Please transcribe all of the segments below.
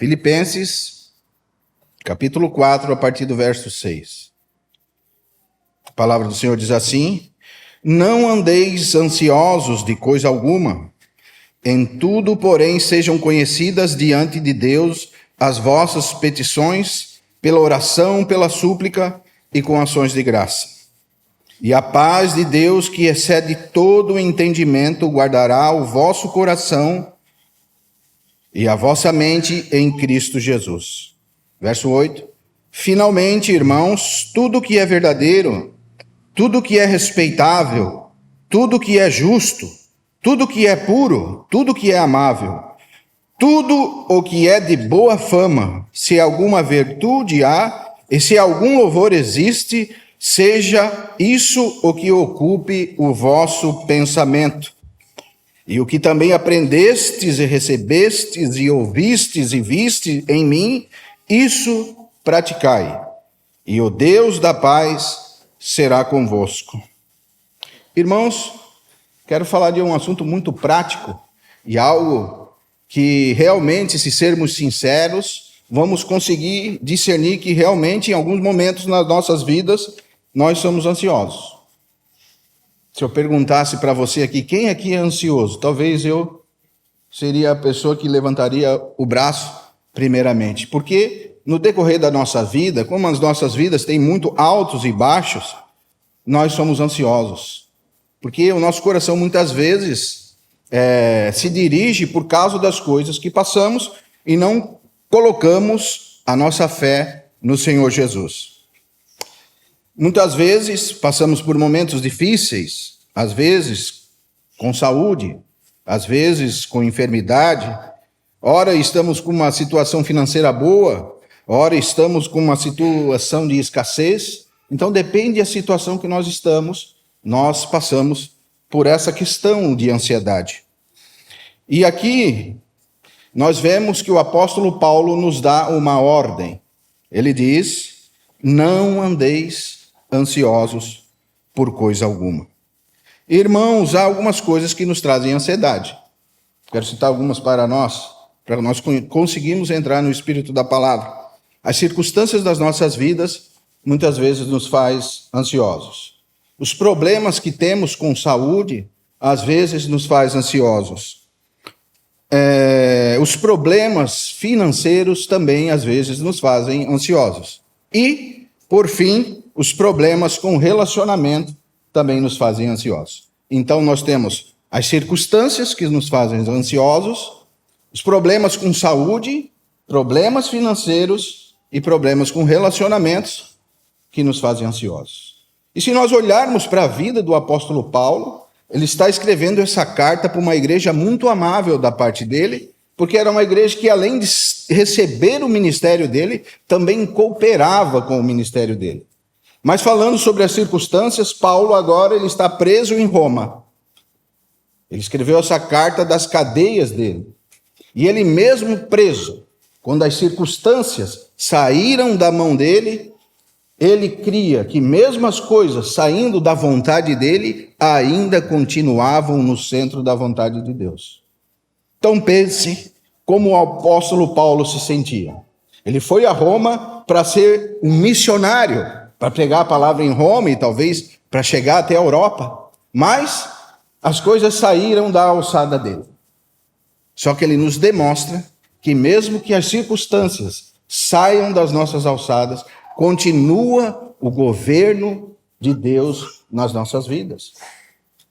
Filipenses, capítulo 4, a partir do verso 6. A palavra do Senhor diz assim: não andeis ansiosos de coisa alguma, em tudo, porém, sejam conhecidas diante de Deus as vossas petições, pela oração, pela súplica e com ações de graça. E a paz de Deus, que excede todo o entendimento, guardará o vosso coração e a vossa mente em Cristo Jesus. Verso 8. Finalmente, irmãos, tudo que é verdadeiro, tudo que é respeitável, tudo que é justo, tudo que é puro, tudo que é amável, tudo o que é de boa fama, se alguma virtude há e se algum louvor existe, seja isso o que ocupe o vosso pensamento. E o que também aprendestes e recebestes e ouvistes e vistes em mim, isso praticai. E o Deus da paz será convosco. Irmãos, quero falar de um assunto muito prático e algo que realmente, se sermos sinceros, vamos conseguir discernir que realmente em alguns momentos nas nossas vidas nós somos ansiosos. Se eu perguntasse para você aqui, quem aqui é ansioso? Talvez eu seria a pessoa que levantaria o braço primeiramente. Porque no decorrer da nossa vida, como as nossas vidas têm muito altos e baixos, nós somos ansiosos. Porque o nosso coração muitas vezes se dirige por causa das coisas que passamos e não colocamos a nossa fé no Senhor Jesus. Muitas vezes passamos por momentos difíceis, às vezes com saúde, às vezes com enfermidade. Ora estamos com uma situação financeira boa, ora estamos com uma situação de escassez. Então depende da situação que nós estamos, nós passamos por essa questão de ansiedade. E aqui nós vemos que o apóstolo Paulo nos dá uma ordem. Ele diz: não andeis ansiosos por coisa alguma. Irmãos, há algumas coisas que nos trazem ansiedade. Quero citar algumas para nós conseguirmos entrar no espírito da palavra. As circunstâncias das nossas vidas muitas vezes nos faz ansiosos. Os problemas que temos com saúde às vezes nos faz ansiosos. Os problemas financeiros também às vezes nos fazem ansiosos. E, por fim, os problemas com relacionamento também nos fazem ansiosos. Então, nós temos as circunstâncias que nos fazem ansiosos, os problemas com saúde, problemas financeiros e problemas com relacionamentos que nos fazem ansiosos. E se nós olharmos para a vida do apóstolo Paulo, ele está escrevendo essa carta para uma igreja muito amável da parte dele, porque era uma igreja que, além de receber o ministério dele, também cooperava com o ministério dele. Mas falando sobre as circunstâncias, Paulo agora ele está preso em Roma. Ele escreveu essa carta das cadeias dele. E ele mesmo preso, quando as circunstâncias saíram da mão dele, ele cria que mesmo as coisas saindo da vontade dele, ainda continuavam no centro da vontade de Deus. Então pense como o apóstolo Paulo se sentia. Ele foi a Roma para ser um missionário, para pregar a palavra em Roma e talvez para chegar até a Europa. Mas as coisas saíram da alçada dele. Só que ele nos demonstra que mesmo que as circunstâncias saiam das nossas alçadas, continua o governo de Deus nas nossas vidas.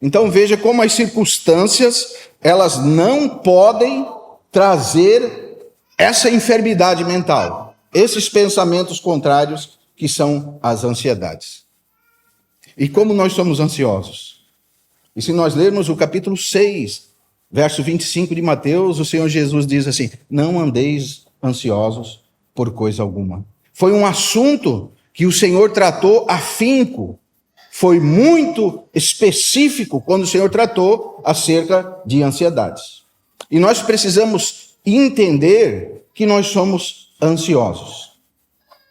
Então veja como as circunstâncias, elas não podem trazer essa enfermidade mental, esses pensamentos contrários que são as ansiedades. E como nós somos ansiosos? E se nós lermos o capítulo 6, verso 25 de Mateus, o Senhor Jesus diz assim: não andeis ansiosos por coisa alguma. Foi um assunto que o Senhor tratou afinco, foi muito específico quando o Senhor tratou acerca de ansiedades. E nós precisamos entender que nós somos ansiosos.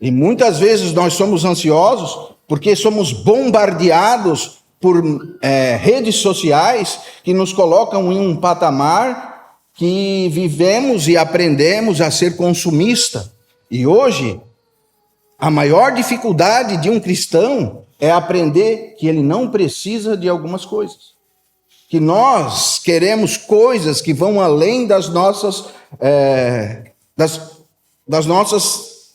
E muitas vezes nós somos ansiosos porque somos bombardeados por redes sociais que nos colocam em um patamar que vivemos e aprendemos a ser consumista. E hoje, a maior dificuldade de um cristão é aprender que ele não precisa de algumas coisas. Que nós queremos coisas que vão além das nossas, das nossas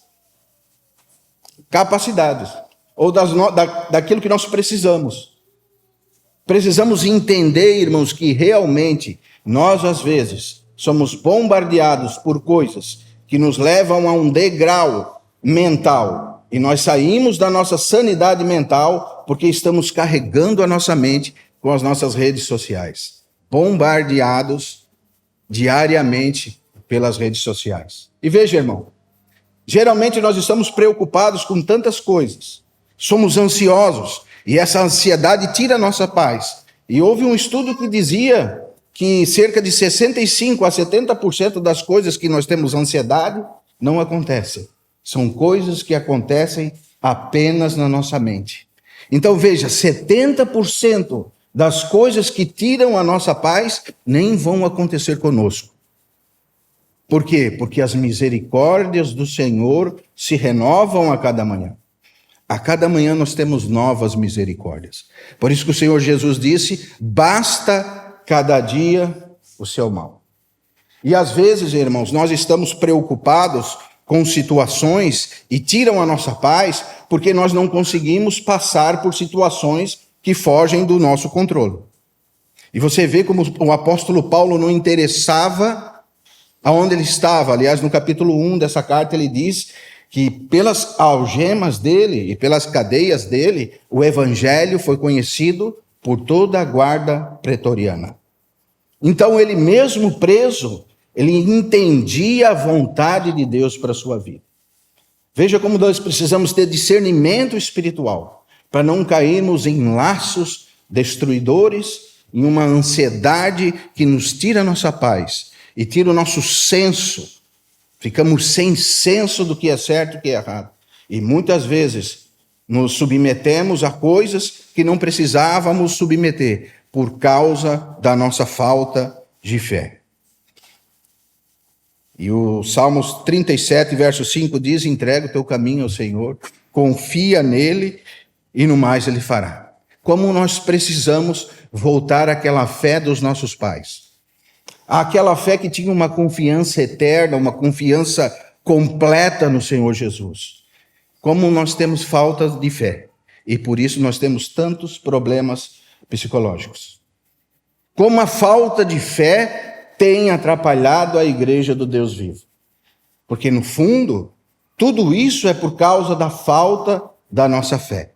capacidades, ou daquilo que nós precisamos. Precisamos entender, irmãos, que realmente nós, às vezes, somos bombardeados por coisas que nos levam a um degrau mental. E nós saímos da nossa sanidade mental porque estamos carregando a nossa mente com as nossas redes sociais. Bombardeados diariamente pelas redes sociais. E veja, irmão, geralmente nós estamos preocupados com tantas coisas. Somos ansiosos. E essa ansiedade tira a nossa paz. E houve um estudo que dizia que cerca de 65% a 70% das coisas que nós temos ansiedade não acontecem. São coisas que acontecem apenas na nossa mente. Então veja, 70% das coisas que tiram a nossa paz nem vão acontecer conosco. Por quê? Porque as misericórdias do Senhor se renovam a cada manhã. A cada manhã nós temos novas misericórdias. Por isso que o Senhor Jesus disse, basta cada dia o seu mal. E às vezes, irmãos, nós estamos preocupados com situações e tiram a nossa paz porque nós não conseguimos passar por situações que fogem do nosso controle. E você vê como o apóstolo Paulo não interessava aonde ele estava. Aliás, no capítulo 1 dessa carta ele diz que pelas algemas dele e pelas cadeias dele, o evangelho foi conhecido por toda a guarda pretoriana. Então ele mesmo preso, ele entendia a vontade de Deus para a sua vida. Veja como nós precisamos ter discernimento espiritual, para não cairmos em laços destruidores, em uma ansiedade que nos tira a nossa paz e tira o nosso senso. Ficamos sem senso do que é certo e o que é errado. E muitas vezes nos submetemos a coisas que não precisávamos submeter por causa da nossa falta de fé. E o Salmos 37, verso 5 diz, entrega o teu caminho ao Senhor, confia nele e no mais ele fará. Como nós precisamos voltar àquela fé dos nossos pais. Aquela fé que tinha uma confiança eterna, uma confiança completa no Senhor Jesus. Como nós temos falta de fé. E por isso nós temos tantos problemas psicológicos. Como a falta de fé tem atrapalhado a igreja do Deus vivo. Porque no fundo, tudo isso é por causa da falta da nossa fé.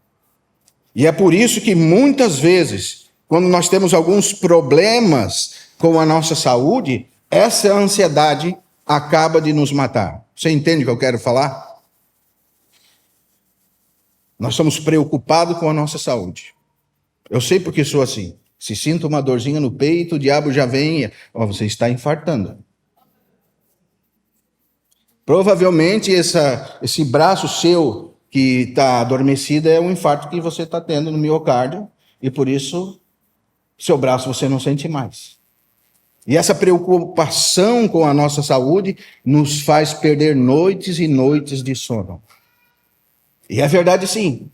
E é por isso que muitas vezes, quando nós temos alguns problemas com a nossa saúde, essa ansiedade acaba de nos matar. Você entende o que eu quero falar? Nós estamos preocupados com a nossa saúde. Eu sei porque sou assim. Se sinto uma dorzinha no peito, o diabo já vem, você está infartando. Provavelmente esse braço seu que está adormecido é um infarto que você está tendo no miocárdio, e por isso, seu braço você não sente mais. E essa preocupação com a nossa saúde nos faz perder noites e noites de sono. E é verdade sim.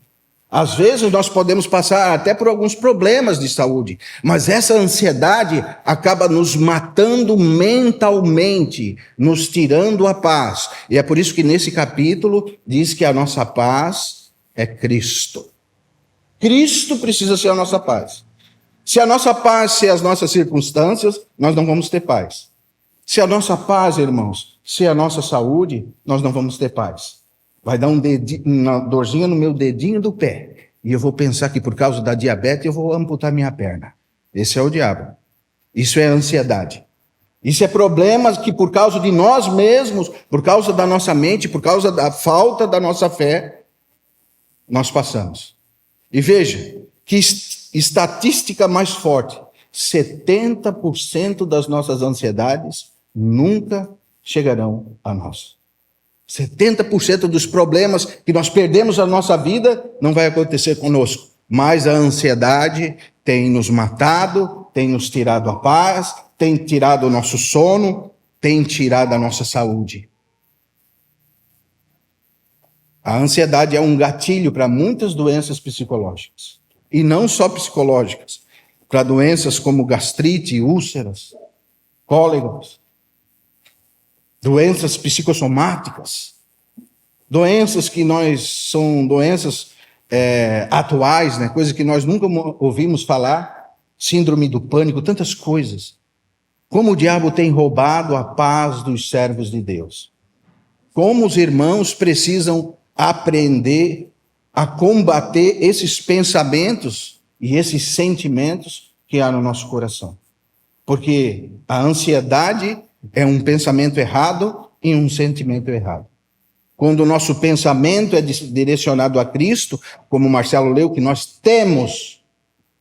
Às vezes nós podemos passar até por alguns problemas de saúde, mas essa ansiedade acaba nos matando mentalmente, nos tirando a paz. E é por isso que nesse capítulo diz que a nossa paz é Cristo. Cristo precisa ser a nossa paz. Se a nossa paz ser as nossas circunstâncias, nós não vamos ter paz. Se a nossa paz, irmãos, ser a nossa saúde, nós não vamos ter paz. Vai dar uma dorzinha no meu dedinho do pé. E eu vou pensar que por causa da diabetes eu vou amputar minha perna. Esse é o diabo. Isso é ansiedade. Isso é problemas que por causa de nós mesmos, por causa da nossa mente, por causa da falta da nossa fé, nós passamos. E veja, que estatística mais forte. 70% das nossas ansiedades nunca chegarão a nós. 70% dos problemas que nós perdemos na nossa vida não vai acontecer conosco. Mas a ansiedade tem nos matado, tem nos tirado a paz, tem tirado o nosso sono, tem tirado a nossa saúde. A ansiedade é um gatilho para muitas doenças psicológicas. E não só psicológicas, para doenças como gastrite, úlceras, cólicos, doenças psicossomáticas, doenças que são doenças atuais, né? Coisas que nós nunca ouvimos falar, síndrome do pânico, tantas coisas. Como o diabo tem roubado a paz dos servos de Deus. Como os irmãos precisam aprender a combater esses pensamentos e esses sentimentos que há no nosso coração. Porque a ansiedade é um pensamento errado e um sentimento errado. Quando o nosso pensamento é direcionado a Cristo, como o Marcelo leu, que nós temos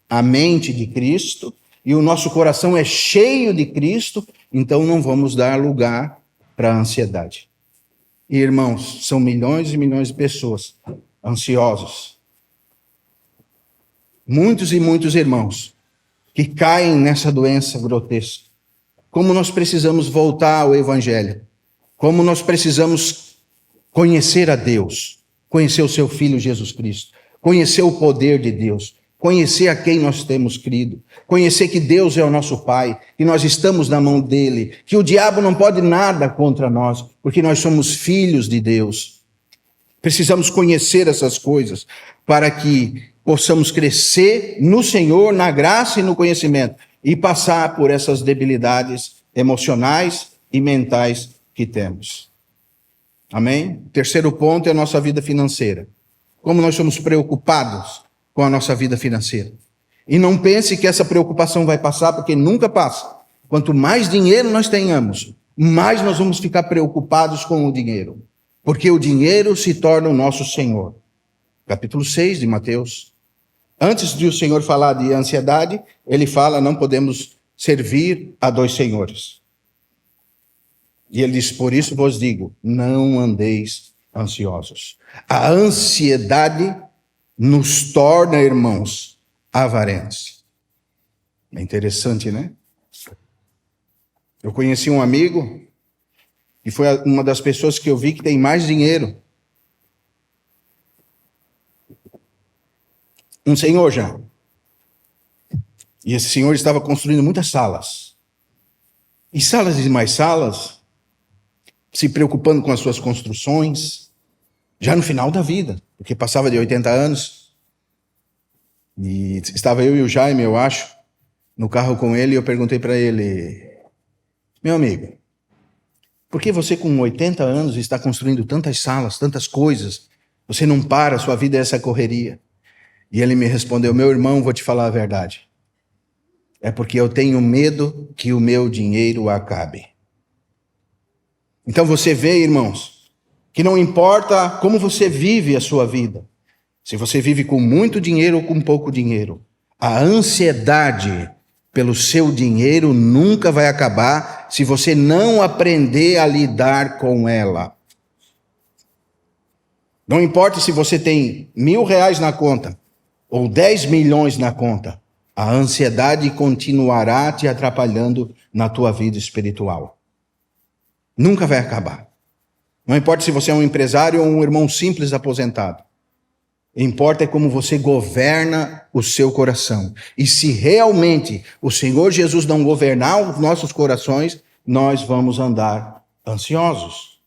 a mente de Cristo e o nosso coração é cheio de Cristo, então não vamos dar lugar para a ansiedade. E, irmãos, são milhões e milhões de pessoas ansiosos. Muitos e muitos irmãos que caem nessa doença grotesca. Como nós precisamos voltar ao Evangelho. Como nós precisamos conhecer a Deus. Conhecer o seu Filho Jesus Cristo. Conhecer o poder de Deus. Conhecer a quem nós temos crido. Conhecer que Deus é o nosso Pai, que nós estamos na mão dele, que o diabo não pode nada contra nós, porque nós somos filhos de Deus. Precisamos conhecer essas coisas para que possamos crescer no Senhor, na graça e no conhecimento, e passar por essas debilidades emocionais e mentais que temos. Amém? Terceiro ponto é a nossa vida financeira. Como nós somos preocupados com a nossa vida financeira. E não pense que essa preocupação vai passar, porque nunca passa. Quanto mais dinheiro nós tenhamos, mais nós vamos ficar preocupados com o dinheiro. Porque o dinheiro se torna o nosso Senhor. Capítulo 6 de Mateus. Antes de o Senhor falar de ansiedade, ele fala, não podemos servir a dois senhores. E ele diz, por isso vos digo, não andeis ansiosos. A ansiedade nos torna, irmãos, avarentos. É interessante, né? Eu conheci um amigo, e foi uma das pessoas que eu vi que tem mais dinheiro. Um senhor já. E esse senhor estava construindo muitas salas. E salas e mais salas, se preocupando com as suas construções, já no final da vida, porque passava de 80 anos, e estava eu e o Jaime, eu acho, no carro com ele, e eu perguntei para ele, meu amigo, por que você com 80 anos está construindo tantas salas, tantas coisas, você não para, sua vida é essa correria? E ele me respondeu, meu irmão, vou te falar a verdade, é porque eu tenho medo que o meu dinheiro acabe. Então você vê, irmãos, que não importa como você vive a sua vida, se você vive com muito dinheiro ou com pouco dinheiro, a ansiedade pelo seu dinheiro nunca vai acabar se você não aprender a lidar com ela. Não importa se você tem R$1.000 na conta ou 10 milhões na conta, a ansiedade continuará te atrapalhando na tua vida espiritual. Nunca vai acabar. Não importa se você é um empresário ou um irmão simples aposentado. Importa é como você governa o seu coração. E se realmente o Senhor Jesus não governar os nossos corações, nós vamos andar ansiosos.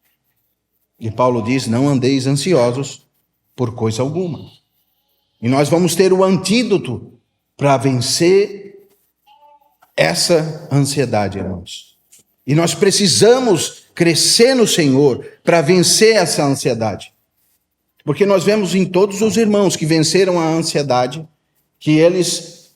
E Paulo diz, não andeis ansiosos por coisa alguma. E nós vamos ter o antídoto para vencer essa ansiedade, irmãos. E nós precisamos crescer no Senhor para vencer essa ansiedade. Porque nós vemos em todos os irmãos que venceram a ansiedade, que eles,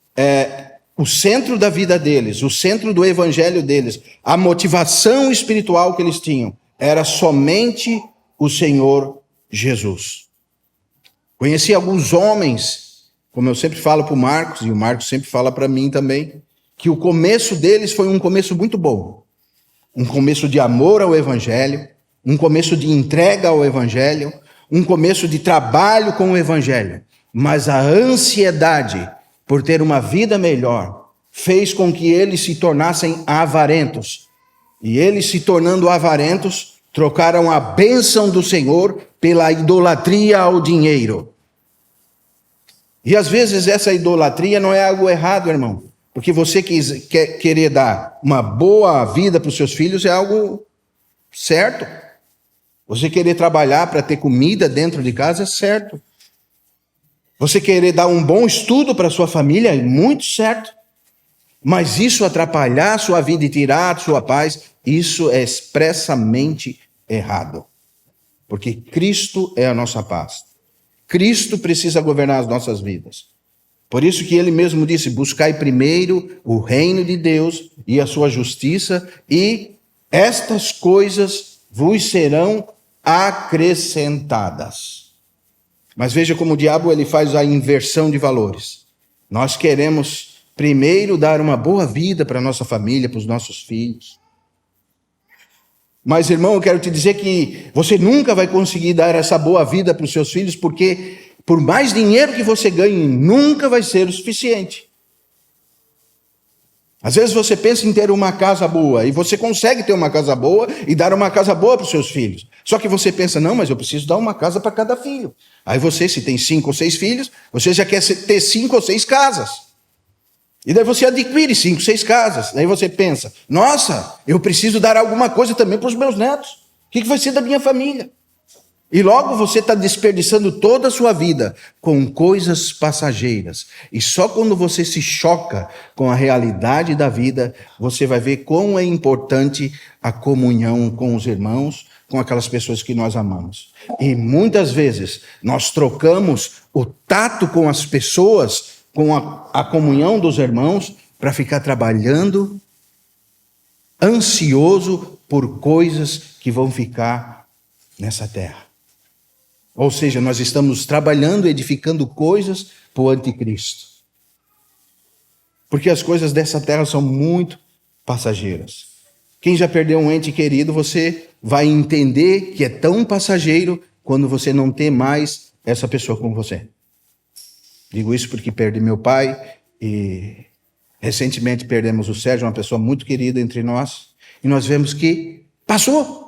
o centro da vida deles, o centro do evangelho deles, a motivação espiritual que eles tinham, era somente o Senhor Jesus. Conheci alguns homens, como eu sempre falo para o Marcos, e o Marcos sempre fala para mim também, que o começo deles foi um começo muito bom. Um começo de amor ao Evangelho, um começo de entrega ao Evangelho, um começo de trabalho com o Evangelho. Mas a ansiedade por ter uma vida melhor fez com que eles se tornassem avarentos. E eles, se tornando avarentos, trocaram a bênção do Senhor pela idolatria ao dinheiro. E às vezes essa idolatria não é algo errado, irmão. Porque você querer dar uma boa vida para os seus filhos é algo certo. Você querer trabalhar para ter comida dentro de casa é certo. Você querer dar um bom estudo para a sua família é muito certo. Mas isso atrapalhar a sua vida e tirar a sua paz, isso é expressamente errado. Porque Cristo é a nossa paz. Cristo precisa governar as nossas vidas. Por isso que ele mesmo disse, buscai primeiro o reino de Deus e a sua justiça, e estas coisas vos serão acrescentadas. Mas veja como o diabo ele faz a inversão de valores. Nós queremos primeiro dar uma boa vida para a nossa família, para os nossos filhos. Mas, irmão, eu quero te dizer que você nunca vai conseguir dar essa boa vida para os seus filhos, porque por mais dinheiro que você ganhe, nunca vai ser o suficiente. Às vezes você pensa em ter uma casa boa, e você consegue ter uma casa boa e dar uma casa boa para os seus filhos. Só que você pensa, não, mas eu preciso dar uma casa para cada filho. Aí você, se tem 5 ou 6 filhos, você já quer ter 5 ou 6 casas. E daí você adquire 5, 6 casas. Daí você pensa, nossa, eu preciso dar alguma coisa também para os meus netos. O que vai ser da minha família? E logo você está desperdiçando toda a sua vida com coisas passageiras. E só quando você se choca com a realidade da vida, você vai ver quão é importante a comunhão com os irmãos, com aquelas pessoas que nós amamos. E muitas vezes nós trocamos o tato com as pessoas, com a comunhão dos irmãos, para ficar trabalhando, ansioso por coisas que vão ficar nessa terra. Ou seja, nós estamos trabalhando, edificando coisas para o anticristo. Porque as coisas dessa terra são muito passageiras. Quem já perdeu um ente querido, você vai entender que é tão passageiro quando você não tem mais essa pessoa com você. Digo isso porque perdi meu pai e recentemente perdemos o Sérgio, uma pessoa muito querida entre nós. E nós vemos que passou.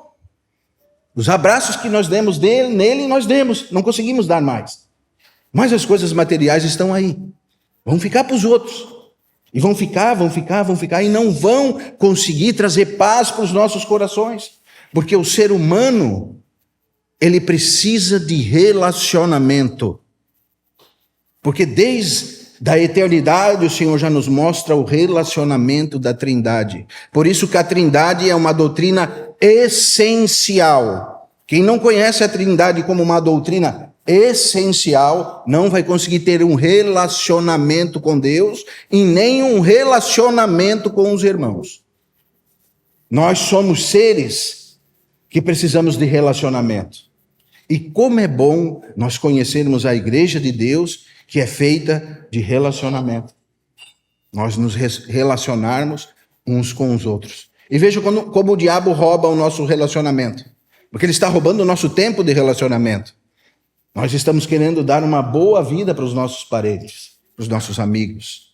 Os abraços que nós demos nele, nós demos. Não conseguimos dar mais. Mas as coisas materiais estão aí. Vão ficar para os outros. E vão ficar, e não vão conseguir trazer paz para os nossos corações. Porque o ser humano, ele precisa de relacionamento. Porque desde a eternidade o Senhor já nos mostra o relacionamento da Trindade. Por isso que a Trindade é uma doutrina essencial. Quem não conhece a Trindade como uma doutrina essencial, não vai conseguir ter um relacionamento com Deus e nem um relacionamento com os irmãos. Nós somos seres que precisamos de relacionamento. E como é bom nós conhecermos a igreja de Deus, que é feita de relacionamento. Nós nos relacionarmos uns com os outros. E veja como o diabo rouba o nosso relacionamento. Porque ele está roubando o nosso tempo de relacionamento. Nós estamos querendo dar uma boa vida para os nossos parentes, para os nossos amigos.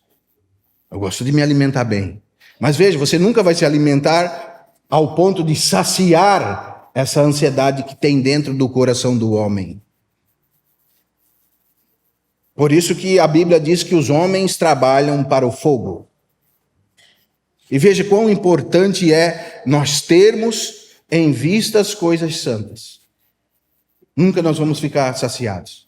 Eu gosto de me alimentar bem. Mas veja, você nunca vai se alimentar ao ponto de saciar essa ansiedade que tem dentro do coração do homem. Por isso que a Bíblia diz que os homens trabalham para o fogo. E veja quão importante é nós termos em vista as coisas santas. Nunca nós vamos ficar saciados.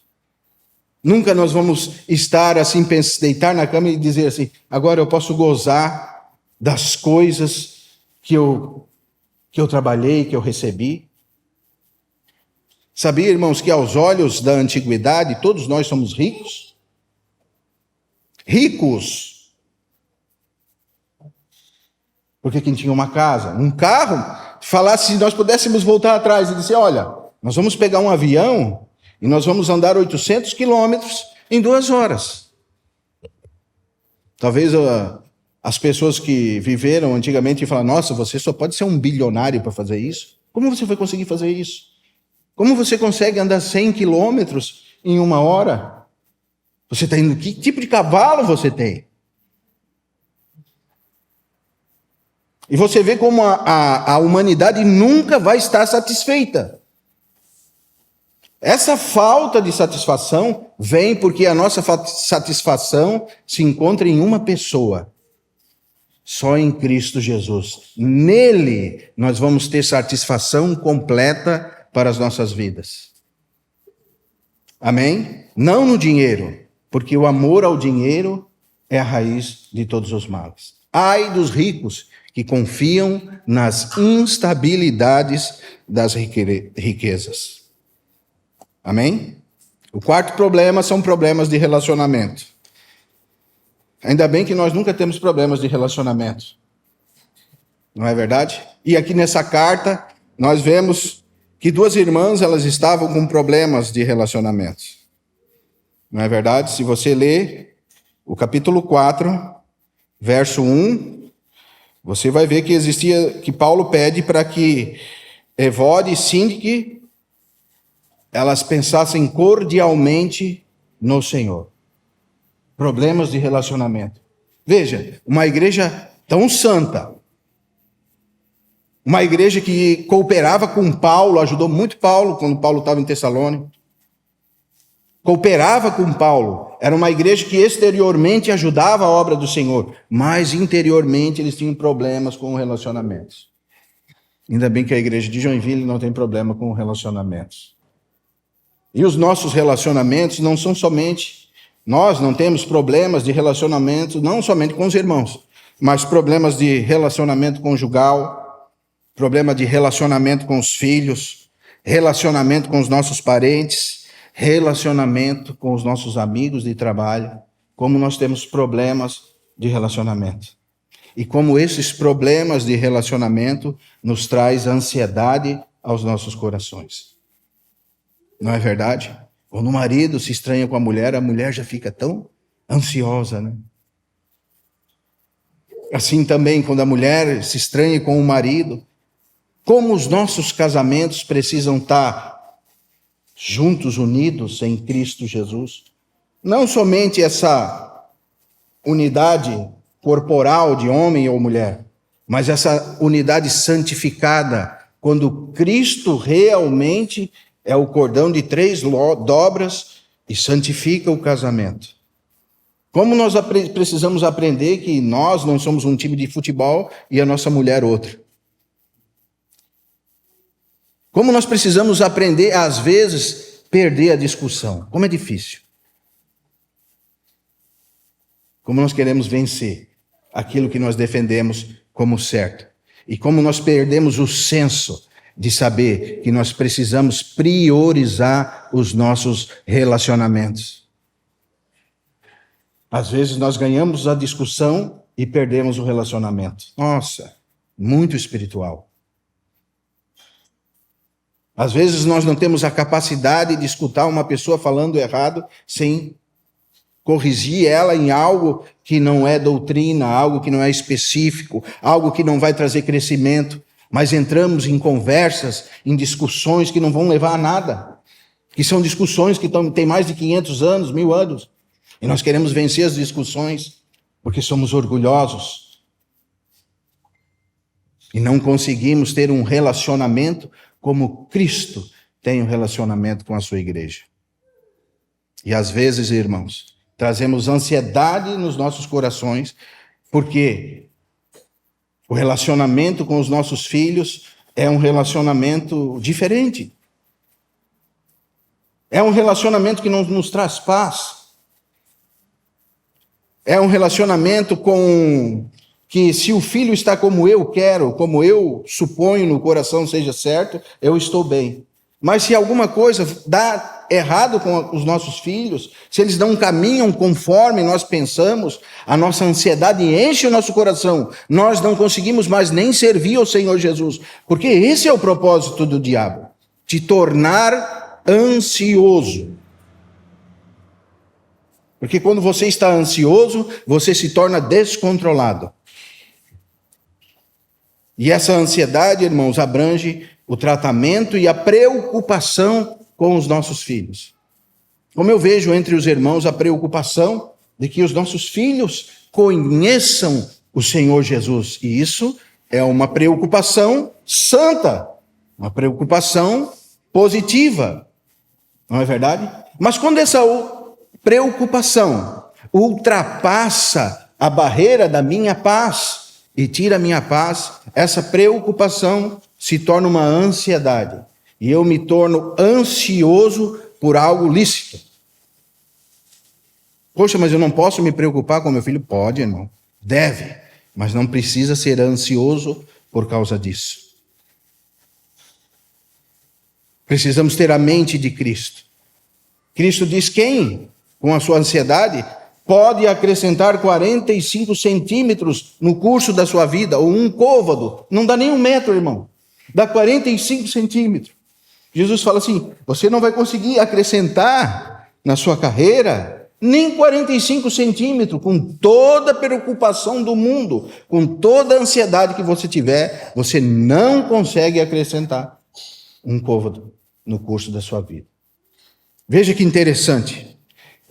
Nunca nós vamos estar assim, deitar na cama e dizer assim, agora eu posso gozar das coisas que eu trabalhei, que eu recebi. Sabia, irmãos, que aos olhos da antiguidade, todos nós somos ricos? Ricos! Porque quem tinha uma casa, um carro, falasse se nós pudéssemos voltar atrás e dizer, olha, nós vamos pegar um avião e nós vamos andar 800 quilômetros em 2 horas. Talvez as pessoas que viveram antigamente falam, nossa, você só pode ser um bilionário para fazer isso? Como você vai conseguir fazer isso? Como você consegue andar 100 quilômetros em 1 hora? Você está indo, que tipo de cavalo você tem? E você vê como a humanidade nunca vai estar satisfeita. Essa falta de satisfação vem porque a nossa satisfação se encontra em uma pessoa. Só em Cristo Jesus. Nele nós vamos ter satisfação completa para as nossas vidas. Amém? Não no dinheiro, porque o amor ao dinheiro é a raiz de todos os males. Ai dos ricos que confiam nas instabilidades das riquezas. Amém? O quarto problema são problemas de relacionamento. Ainda bem que nós nunca temos problemas de relacionamento. Não é verdade? E aqui nessa carta, nós vemos que duas irmãs, elas estavam com problemas de relacionamento. Não é verdade? Se você ler o capítulo 4, verso 1, você vai ver que Paulo pede para que Evode e Síndique, elas pensassem cordialmente no Senhor. Problemas de relacionamento. Veja, uma igreja tão santa, uma igreja que cooperava com Paulo, ajudou muito Paulo quando Paulo estava em Tessalônica. Cooperava com Paulo. Era uma igreja que exteriormente ajudava a obra do Senhor, mas interiormente eles tinham problemas com relacionamentos. Ainda bem que a igreja de Joinville não tem problema com relacionamentos. E os nossos relacionamentos não são somente... Nós não temos problemas de relacionamento, não somente com os irmãos, mas problemas de relacionamento conjugal, problema de relacionamento com os filhos, relacionamento com os nossos parentes, relacionamento com os nossos amigos de trabalho, como nós temos problemas de relacionamento. E como esses problemas de relacionamento nos traz ansiedade aos nossos corações. Não é verdade? Quando o marido se estranha com a mulher já fica tão ansiosa, né? Assim também, quando a mulher se estranha com o marido, como os nossos casamentos precisam estar juntos, unidos em Cristo Jesus. Não somente essa unidade corporal de homem ou mulher, mas essa unidade santificada, quando Cristo realmente é o cordão de 3 dobras e santifica o casamento. Como nós precisamos aprender que nós não somos um time de futebol e a nossa mulher outra. Como nós precisamos aprender, às vezes, perder a discussão. Como é difícil. Como nós queremos vencer aquilo que nós defendemos como certo. E como nós perdemos o senso de saber que nós precisamos priorizar os nossos relacionamentos. Às vezes nós ganhamos a discussão e perdemos o relacionamento. Nossa, muito espiritual. Às vezes nós não temos a capacidade de escutar uma pessoa falando errado sem corrigir ela em algo que não é doutrina, algo que não é específico, algo que não vai trazer crescimento. Mas entramos em conversas, em discussões que não vão levar a nada. Que são discussões que têm mais de 500 anos, 1000 anos. E nós queremos vencer as discussões porque somos orgulhosos. E não conseguimos ter um relacionamento como Cristo tem um relacionamento com a sua igreja. E às vezes, irmãos, trazemos ansiedade nos nossos corações porque o relacionamento com os nossos filhos é um relacionamento diferente. É um relacionamento que não nos traz paz. É um relacionamento com que se o filho está como eu quero, como eu suponho no coração seja certo, eu estou bem. Mas se alguma coisa dá errado com os nossos filhos, se eles não caminham conforme nós pensamos, a nossa ansiedade enche o nosso coração. Nós não conseguimos mais nem servir ao Senhor Jesus. Porque esse é o propósito do diabo. Te tornar ansioso. Porque quando você está ansioso, você se torna descontrolado. E essa ansiedade, irmãos, abrange o tratamento e a preocupação com os nossos filhos. Como eu vejo entre os irmãos a preocupação de que os nossos filhos conheçam o Senhor Jesus. E isso é uma preocupação santa, uma preocupação positiva, não é verdade? Mas quando essa preocupação ultrapassa a barreira da minha paz e tira a minha paz, essa preocupação se torna uma ansiedade. E eu me torno ansioso por algo lícito. Poxa, mas eu não posso me preocupar com meu filho? Pode, irmão. Deve. Mas não precisa ser ansioso por causa disso. Precisamos ter a mente de Cristo. Cristo diz: quem, com a sua ansiedade, pode acrescentar 45 centímetros no curso da sua vida, ou um côvado? Não dá nem 1 metro, irmão. Dá 45 centímetros. Jesus fala assim: você não vai conseguir acrescentar na sua carreira nem 45 centímetros, com toda a preocupação do mundo, com toda a ansiedade que você tiver, você não consegue acrescentar um côvado no curso da sua vida. Veja que interessante.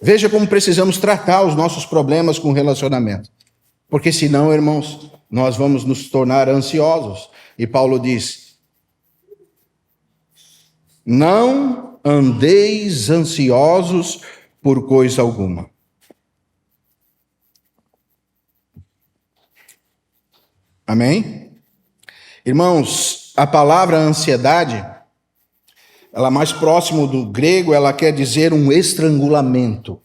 Veja como precisamos tratar os nossos problemas com relacionamento. Porque senão, irmãos, nós vamos nos tornar ansiosos. E Paulo diz: não andeis ansiosos por coisa alguma. Amém? Irmãos, a palavra ansiedade, ela mais próximo do grego, ela quer dizer um estrangulamento.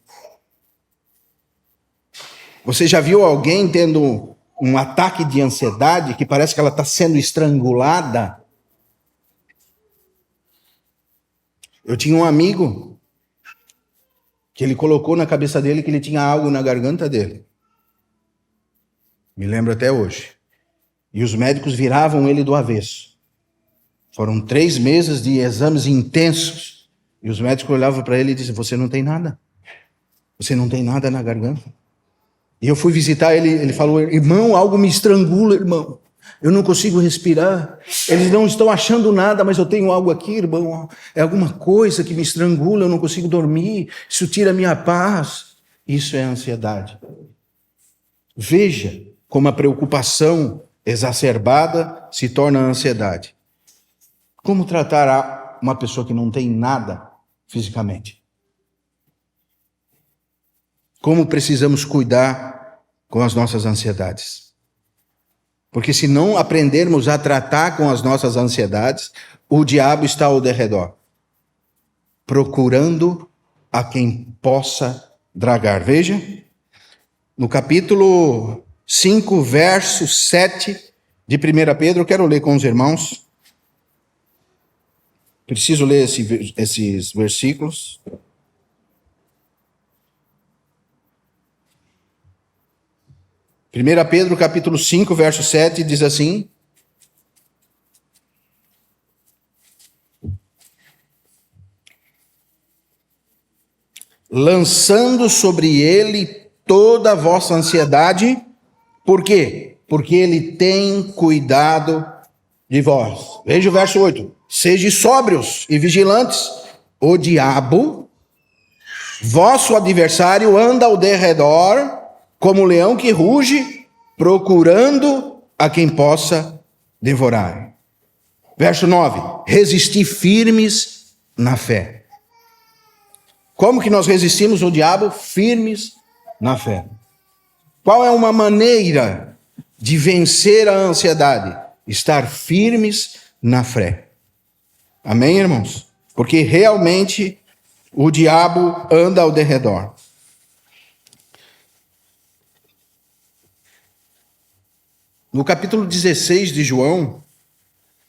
Você já viu alguém tendo um ataque de ansiedade que parece que ela está sendo estrangulada? Eu tinha um amigo que ele colocou na cabeça dele que ele tinha algo na garganta dele. Me lembro até hoje. E os médicos viravam ele do avesso. Foram 3 meses de exames intensos. E os médicos olhavam para ele e diziam: você não tem nada. Você não tem nada na garganta. E eu fui visitar ele, ele falou: irmão, algo me estrangula, irmão. Eu não consigo respirar. Eles não estão achando nada, mas eu tenho algo aqui, irmão. É alguma coisa que me estrangula, eu não consigo dormir. Isso tira a minha paz. Isso é ansiedade. Veja como a preocupação exacerbada se torna ansiedade. Como tratar uma pessoa que não tem nada fisicamente? Como precisamos cuidar com as nossas ansiedades? Porque se não aprendermos a tratar com as nossas ansiedades, o diabo está ao derredor, procurando a quem possa dragar. Veja, no capítulo 5, verso 7 de 1 Pedro, eu quero ler com os irmãos. Preciso ler esses versículos. 1 Pedro capítulo 5, verso 7, diz assim: lançando sobre ele toda a vossa ansiedade. Por quê? Porque ele tem cuidado de vós. Veja o verso 8. Sede sóbrios e vigilantes. O diabo, vosso adversário, anda ao derredor como um leão que ruge, procurando a quem possa devorar. Verso 9. Resisti firmes na fé. Como que nós resistimos ao diabo? Firmes na fé. Qual é uma maneira de vencer a ansiedade? Estar firmes na fé. Amém, irmãos? Porque realmente o diabo anda ao derredor. No capítulo 16 de João,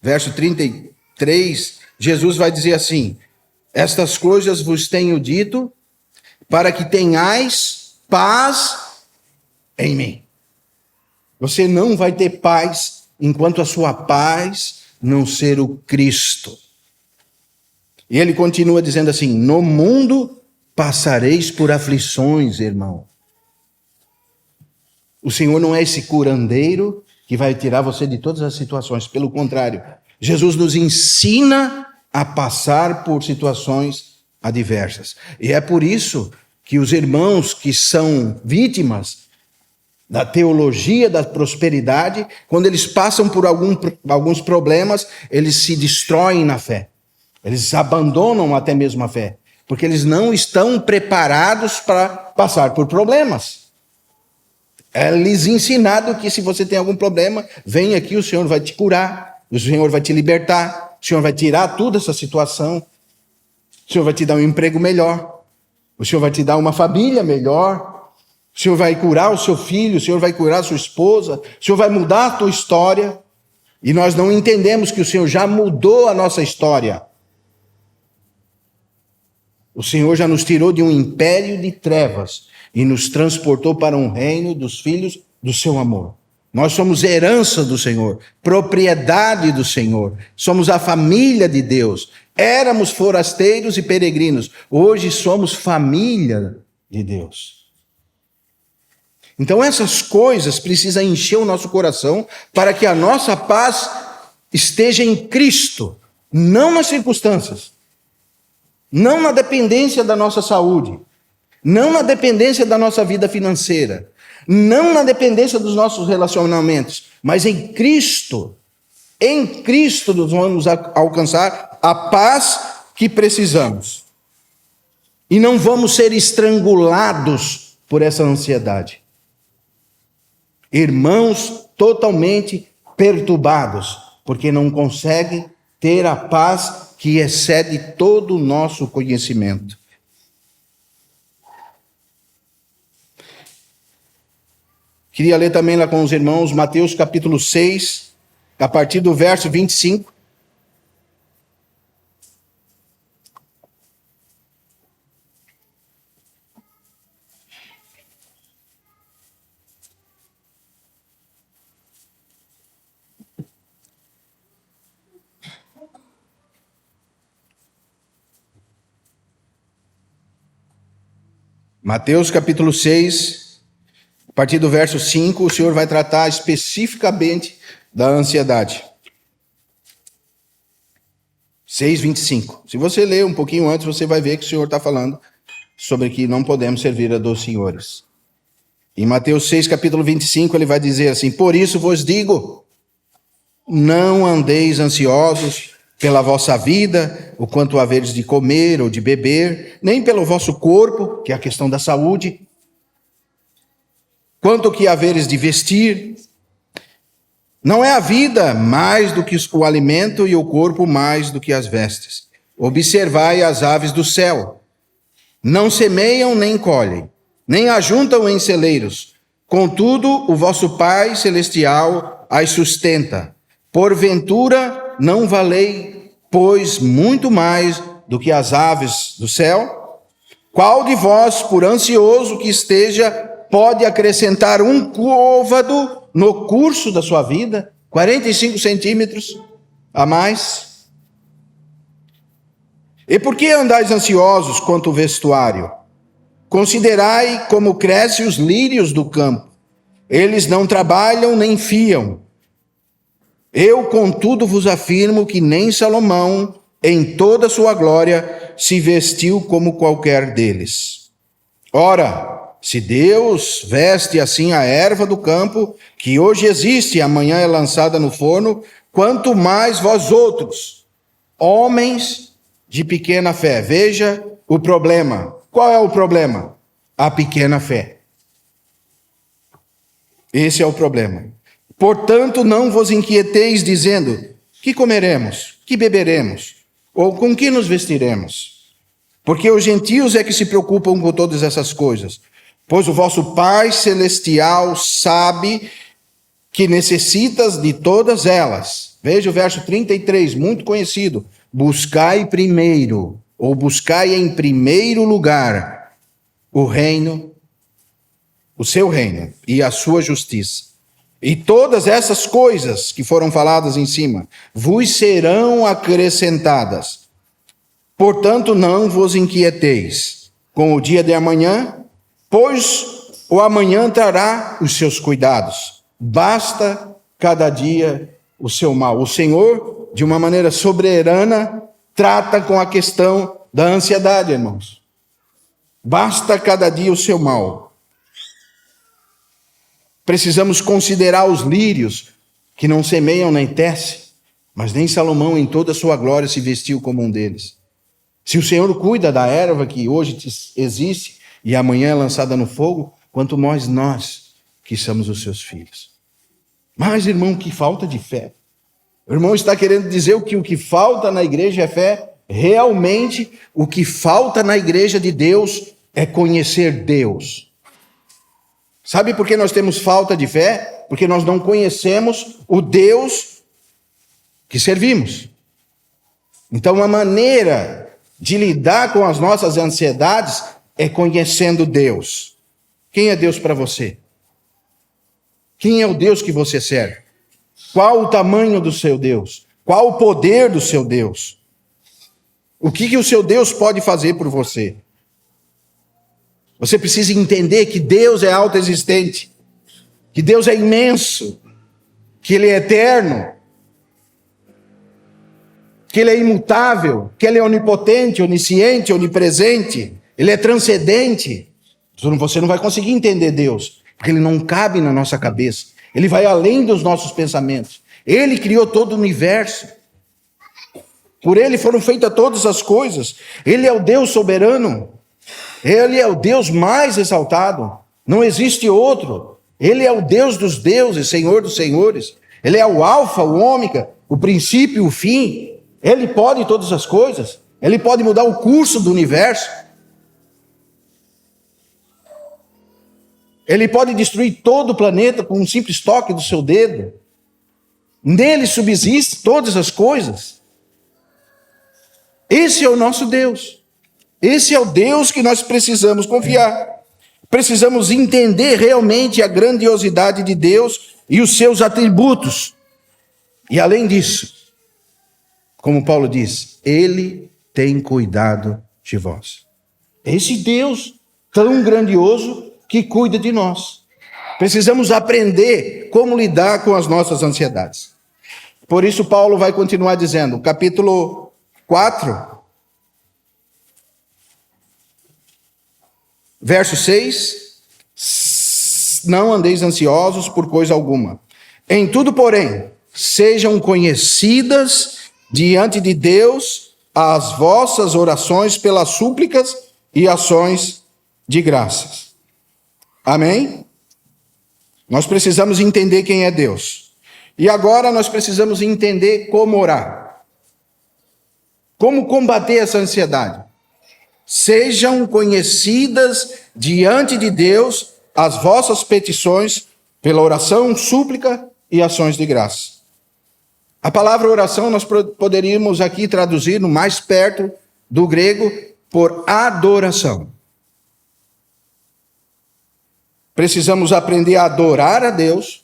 verso 33, Jesus vai dizer assim: estas coisas vos tenho dito, para que tenhais paz em mim. Você não vai ter paz enquanto a sua paz não ser o Cristo. E ele continua dizendo assim: no mundo passareis por aflições, irmão. O Senhor não é esse curandeiro que vai tirar você de todas as situações. Pelo contrário, Jesus nos ensina a passar por situações adversas. E é por isso que os irmãos que são vítimas da teologia da prosperidade, quando eles passam por alguns problemas, eles se destroem na fé. Eles abandonam até mesmo a fé, porque eles não estão preparados para passar por problemas. É lhes ensinado que se você tem algum problema, vem aqui, o Senhor vai te curar, o Senhor vai te libertar, o Senhor vai tirar toda essa situação, o Senhor vai te dar um emprego melhor, o Senhor vai te dar uma família melhor, o Senhor vai curar o seu filho, o Senhor vai curar a sua esposa, o Senhor vai mudar a tua história. E nós não entendemos que o Senhor já mudou a nossa história. O Senhor já nos tirou de um império de trevas e nos transportou para um reino dos filhos do seu amor. Nós somos herança do Senhor, propriedade do Senhor, somos a família de Deus. Éramos forasteiros e peregrinos, hoje somos família de Deus. Então essas coisas precisam encher o nosso coração para que a nossa paz esteja em Cristo, não nas circunstâncias, não na dependência da nossa saúde, não na dependência da nossa vida financeira, não na dependência dos nossos relacionamentos, mas em Cristo. Em Cristo nós vamos alcançar a paz que precisamos. E não vamos ser estrangulados por essa ansiedade. Irmãos totalmente perturbados, porque não conseguem ter a paz que excede todo o nosso conhecimento. Queria ler também lá com os irmãos Mateus capítulo 6, a partir do verso 25. Mateus capítulo 6, a partir do verso 5, o Senhor vai tratar especificamente da ansiedade. 6:25. Se você ler um pouquinho antes, você vai ver que o Senhor está falando sobre que não podemos servir a dois senhores. Em Mateus 6, capítulo 25, ele vai dizer assim: por isso vos digo, não andeis ansiosos pela vossa vida, o quanto haveres de comer ou de beber, nem pelo vosso corpo, que é a questão da saúde, quanto que haveres de vestir. Não é a vida mais do que o alimento e o corpo mais do que as vestes. Observai as aves do céu. Não semeiam nem colhem, nem ajuntam em celeiros. Contudo, o vosso Pai Celestial as sustenta. Porventura, não valei, pois, muito mais do que as aves do céu? Qual de vós, por ansioso que esteja, pode acrescentar um côvado no curso da sua vida? 45 centímetros a mais? E por que andais ansiosos quanto ao vestuário? Considerai como crescem os lírios do campo. Eles não trabalham nem fiam. Eu, contudo, vos afirmo que nem Salomão, em toda a sua glória, se vestiu como qualquer deles. Ora, se Deus veste assim a erva do campo, que hoje existe e amanhã é lançada no forno, quanto mais vós outros, homens de pequena fé. Veja o problema. Qual é o problema? A pequena fé. Esse é o problema. Portanto, não vos inquieteis dizendo, que comeremos, que beberemos, ou com que nos vestiremos? Porque os gentios é que se preocupam com todas essas coisas. Pois o vosso Pai Celestial sabe que necessitas de todas elas. Veja o verso 33, muito conhecido. Buscai primeiro, ou buscai em primeiro lugar, o reino, o seu reino e a sua justiça. E todas essas coisas que foram faladas em cima vos serão acrescentadas. Portanto, não vos inquieteis com o dia de amanhã, pois o amanhã trará os seus cuidados. Basta cada dia o seu mal. O Senhor, de uma maneira soberana, trata com a questão da ansiedade, irmãos. Basta cada dia o seu mal. Precisamos considerar os lírios que não semeiam nem tecem, mas nem Salomão em toda a sua glória se vestiu como um deles. Se o Senhor cuida da erva que hoje existe e amanhã é lançada no fogo, quanto mais nós que somos os seus filhos. Mas, irmão, que falta de fé. O irmão está querendo dizer que o que falta na igreja é fé. Realmente, o que falta na igreja de Deus é conhecer Deus. Sabe por que nós temos falta de fé? Porque nós não conhecemos o Deus que servimos. Então, a maneira de lidar com as nossas ansiedades é conhecendo Deus. Quem é Deus para você? Quem é o Deus que você serve? Qual o tamanho do seu Deus? Qual o poder do seu Deus? O que o seu Deus pode fazer por você? Você precisa entender que Deus é autoexistente, que Deus é imenso, que Ele é eterno, que Ele é imutável, que Ele é onipotente, onisciente, onipresente, Ele é transcendente. Você não vai conseguir entender Deus, porque Ele não cabe na nossa cabeça. Ele vai além dos nossos pensamentos. Ele criou todo o universo. Por Ele foram feitas todas as coisas. Ele é o Deus soberano. Ele é o Deus mais exaltado. Não existe outro. Ele é o Deus dos deuses, Senhor dos senhores. Ele é o alfa, o ômega, o princípio e o fim. Ele pode todas as coisas. Ele pode mudar o curso do universo. Ele pode destruir todo o planeta com um simples toque do seu dedo. Nele subsistem todas as coisas. Esse é o nosso Deus. Esse é o Deus que nós precisamos confiar. Precisamos entender realmente a grandiosidade de Deus e os seus atributos. E além disso, como Paulo diz, Ele tem cuidado de vós. Esse Deus tão grandioso que cuida de nós. Precisamos aprender como lidar com as nossas ansiedades. Por isso Paulo vai continuar dizendo, capítulo 4, verso 6, não andeis ansiosos por coisa alguma. Em tudo, porém, sejam conhecidas diante de Deus as vossas orações pelas súplicas e ações de graças. Amém? Nós precisamos entender quem é Deus. E agora nós precisamos entender como orar. Como combater essa ansiedade. Sejam conhecidas diante de Deus as vossas petições pela oração, súplica e ações de graça. A palavra oração nós poderíamos aqui traduzir no mais perto do grego por adoração. Precisamos aprender a adorar a Deus,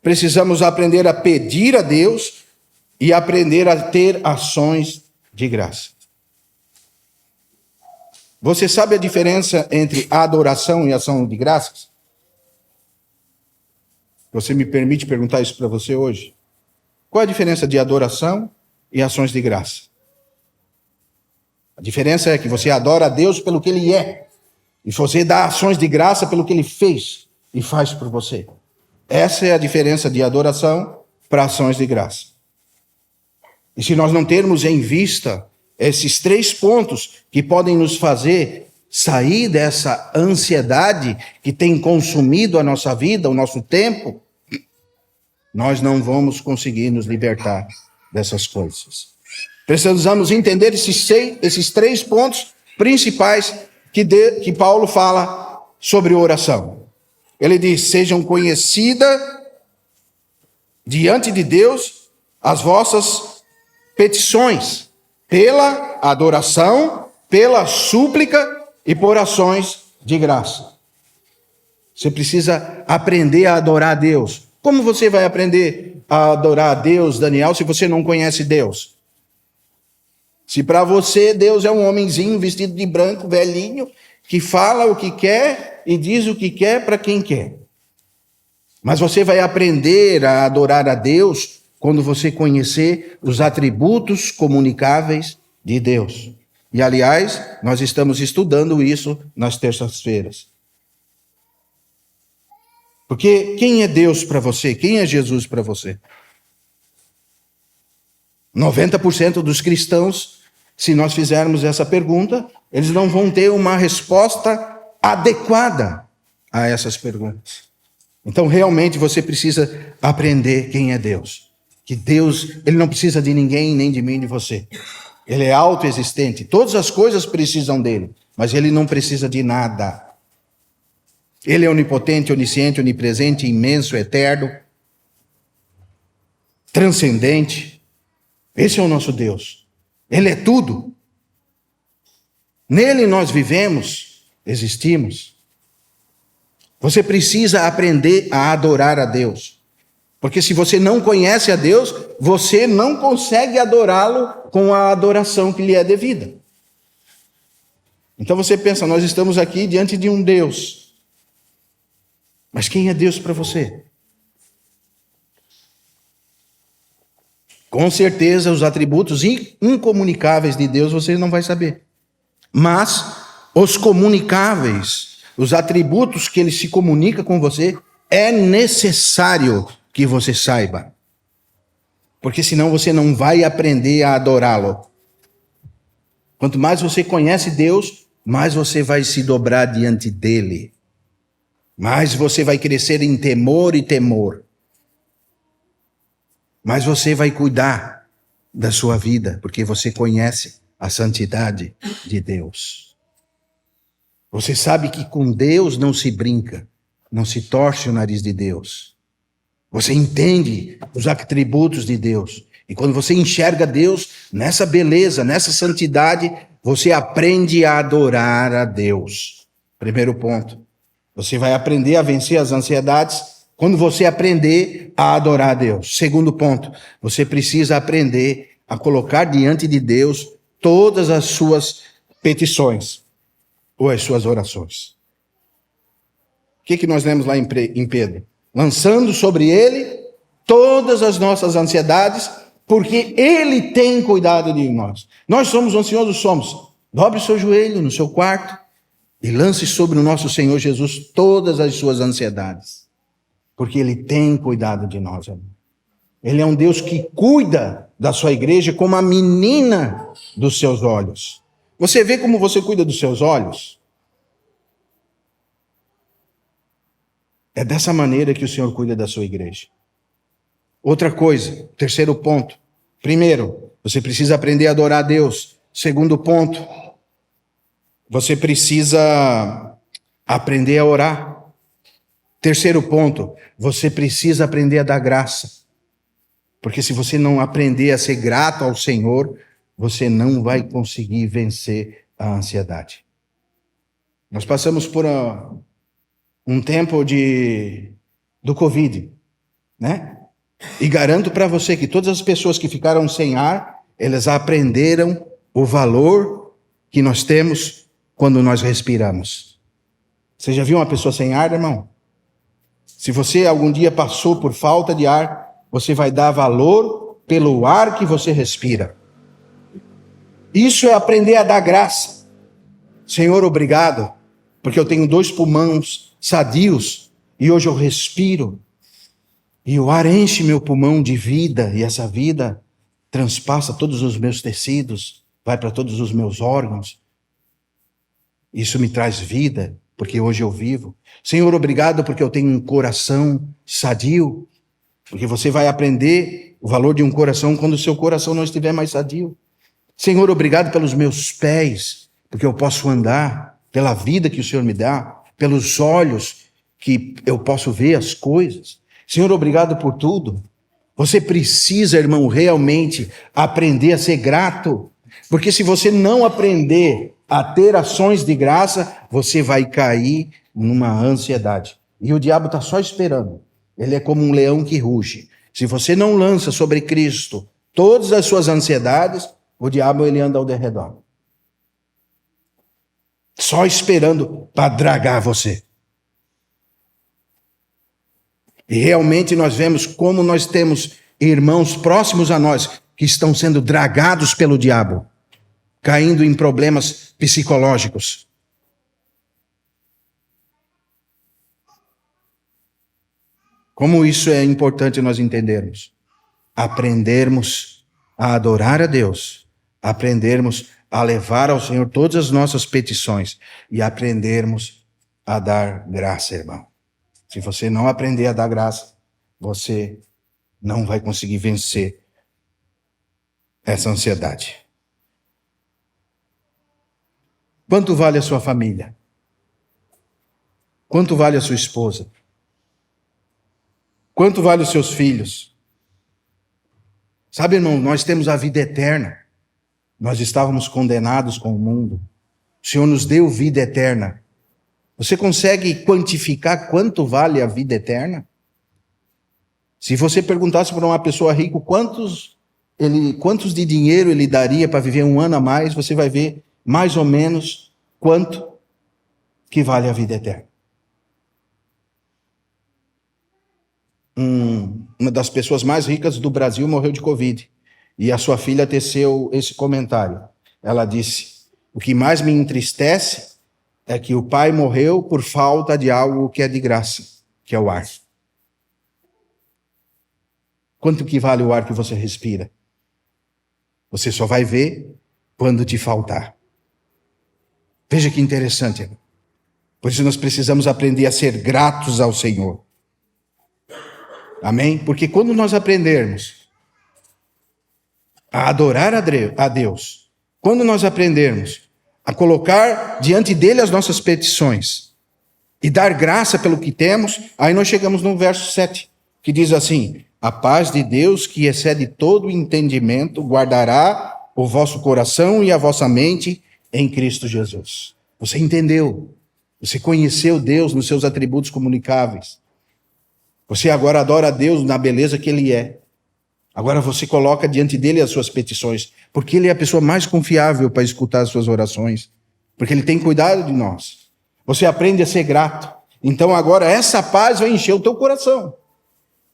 precisamos aprender a pedir a Deus e aprender a ter ações de graça. Você sabe a diferença entre adoração e ação de graças? Você me permite perguntar isso para você hoje? Qual a diferença de adoração e ações de graça? A diferença é que você adora a Deus pelo que Ele é. E você dá ações de graça pelo que Ele fez e faz por você. Essa é a diferença de adoração para ações de graça. E se nós não termos em vista esses 3 pontos que podem nos fazer sair dessa ansiedade que tem consumido a nossa vida, o nosso tempo, nós não vamos conseguir nos libertar dessas coisas. Precisamos entender esses 3 pontos principais que Paulo fala sobre oração. Ele diz, sejam conhecidas diante de Deus as vossas petições, pela adoração, pela súplica e por ações de graça. Você precisa aprender a adorar a Deus. Como você vai aprender a adorar a Deus, Daniel, se você não conhece Deus? Se para você Deus é um homenzinho vestido de branco, velhinho, que fala o que quer e diz o que quer para quem quer. Mas você vai aprender a adorar a Deus quando você conhecer os atributos comunicáveis de Deus. E, aliás, nós estamos estudando isso nas terças-feiras. Porque quem é Deus para você? Quem é Jesus para você? 90% dos cristãos, se nós fizermos essa pergunta, eles não vão ter uma resposta adequada a essas perguntas. Então, realmente, você precisa aprender quem é Deus. Que Deus, Ele não precisa de ninguém, nem de mim, nem de você. Ele é autoexistente. Todas as coisas precisam dele, mas Ele não precisa de nada. Ele é onipotente, onisciente, onipresente, imenso, eterno, transcendente. Esse é o nosso Deus. Ele é tudo. Nele nós vivemos, existimos. Você precisa aprender a adorar a Deus. Porque se você não conhece a Deus, você não consegue adorá-lo com a adoração que lhe é devida. Então você pensa, nós estamos aqui diante de um Deus. Mas quem é Deus para você? Com certeza, os atributos incomunicáveis de Deus você não vai saber. Mas os comunicáveis, os atributos que Ele se comunica com você, é necessário que você saiba. Porque senão você não vai aprender a adorá-lo. Quanto mais você conhece Deus, mais você vai se dobrar diante dEle. Mais você vai crescer em temor e temor. Mas você vai cuidar da sua vida, porque você conhece a santidade de Deus. Você sabe que com Deus não se brinca, não se torce o nariz de Deus. Você entende os atributos de Deus. E quando você enxerga Deus nessa beleza, nessa santidade, você aprende a adorar a Deus. Primeiro ponto. Você vai aprender a vencer as ansiedades quando você aprender a adorar a Deus. Segundo ponto, você precisa aprender a colocar diante de Deus todas as suas petições ou as suas orações. O que nós lemos lá em Pedro? Lançando sobre Ele todas as nossas ansiedades, porque Ele tem cuidado de nós. Nós somos ansiosos, somos. Dobre o seu joelho no seu quarto e lance sobre o nosso Senhor Jesus todas as suas ansiedades. Porque Ele tem cuidado de nós. Ele é um Deus que cuida da sua igreja como a menina dos seus olhos. Você vê como você cuida dos seus olhos? É dessa maneira que o Senhor cuida da sua igreja. Outra coisa, terceiro ponto. Primeiro, você precisa aprender a adorar a Deus. Segundo ponto, você precisa aprender a orar. Terceiro ponto, você precisa aprender a dar graça. Porque se você não aprender a ser grato ao Senhor, você não vai conseguir vencer a ansiedade. Nós passamos por um tempo do Covid, né? E garanto para você que todas as pessoas que ficaram sem ar, elas aprenderam o valor que nós temos quando nós respiramos. Você já viu uma pessoa sem ar, irmão? Se você algum dia passou por falta de ar, você vai dar valor pelo ar que você respira. Isso é aprender a dar graça. Senhor, obrigado, porque eu tenho 2 pulmões sadios e hoje eu respiro. E o ar enche meu pulmão de vida e essa vida transpassa todos os meus tecidos, vai para todos os meus órgãos. Isso me traz vida, porque hoje eu vivo. Senhor, obrigado porque eu tenho um coração sadio, porque você vai aprender o valor de um coração quando o seu coração não estiver mais sadio. Senhor, obrigado pelos meus pés, porque eu posso andar, pela vida que o Senhor me dá, pelos olhos que eu posso ver as coisas. Senhor, obrigado por tudo. Você precisa, irmão, realmente aprender a ser grato, porque se você não aprender a ter ações de graça, você vai cair numa ansiedade. E o diabo está só esperando. Ele é como um leão que ruge. Se você não lança sobre Cristo todas as suas ansiedades, o diabo ele anda ao derredor. Só esperando para dragar você. E realmente nós vemos como nós temos irmãos próximos a nós que estão sendo dragados pelo diabo, caindo em problemas psicológicos. Como isso é importante nós entendermos. Aprendermos a adorar a Deus, aprendermos a levar ao Senhor todas as nossas petições e aprendermos a dar graça, irmão. Se você não aprender a dar graça, você não vai conseguir vencer essa ansiedade. Quanto vale a sua família? Quanto vale a sua esposa? Quanto vale os seus filhos? Sabe, irmão, nós temos a vida eterna. Nós estávamos condenados com o mundo. O Senhor nos deu vida eterna. Você consegue quantificar quanto vale a vida eterna? Se você perguntasse para uma pessoa rica quantos de dinheiro ele daria para viver um ano a mais, você vai ver mais ou menos quanto que vale a vida eterna. Uma das pessoas mais ricas do Brasil morreu de Covid. E a sua filha teceu esse comentário. Ela disse: o que mais me entristece é que o pai morreu por falta de algo que é de graça, que é o ar. Quanto que vale o ar que você respira? Você só vai ver quando te faltar. Veja que interessante. Por isso nós precisamos aprender a ser gratos ao Senhor. Amém? Porque quando nós aprendermos a adorar a Deus, quando nós aprendermos a colocar diante dele as nossas petições e dar graça pelo que temos, aí nós chegamos no verso 7, que diz assim: a paz de Deus, que excede todo o entendimento, guardará o vosso coração e a vossa mente em Cristo Jesus. Você entendeu, você conheceu Deus nos seus atributos comunicáveis. Você agora adora a Deus na beleza que Ele é. Agora você coloca diante dele as suas petições, porque Ele é a pessoa mais confiável para escutar as suas orações, porque Ele tem cuidado de nós. Você aprende a ser grato. Então agora essa paz vai encher o teu coração,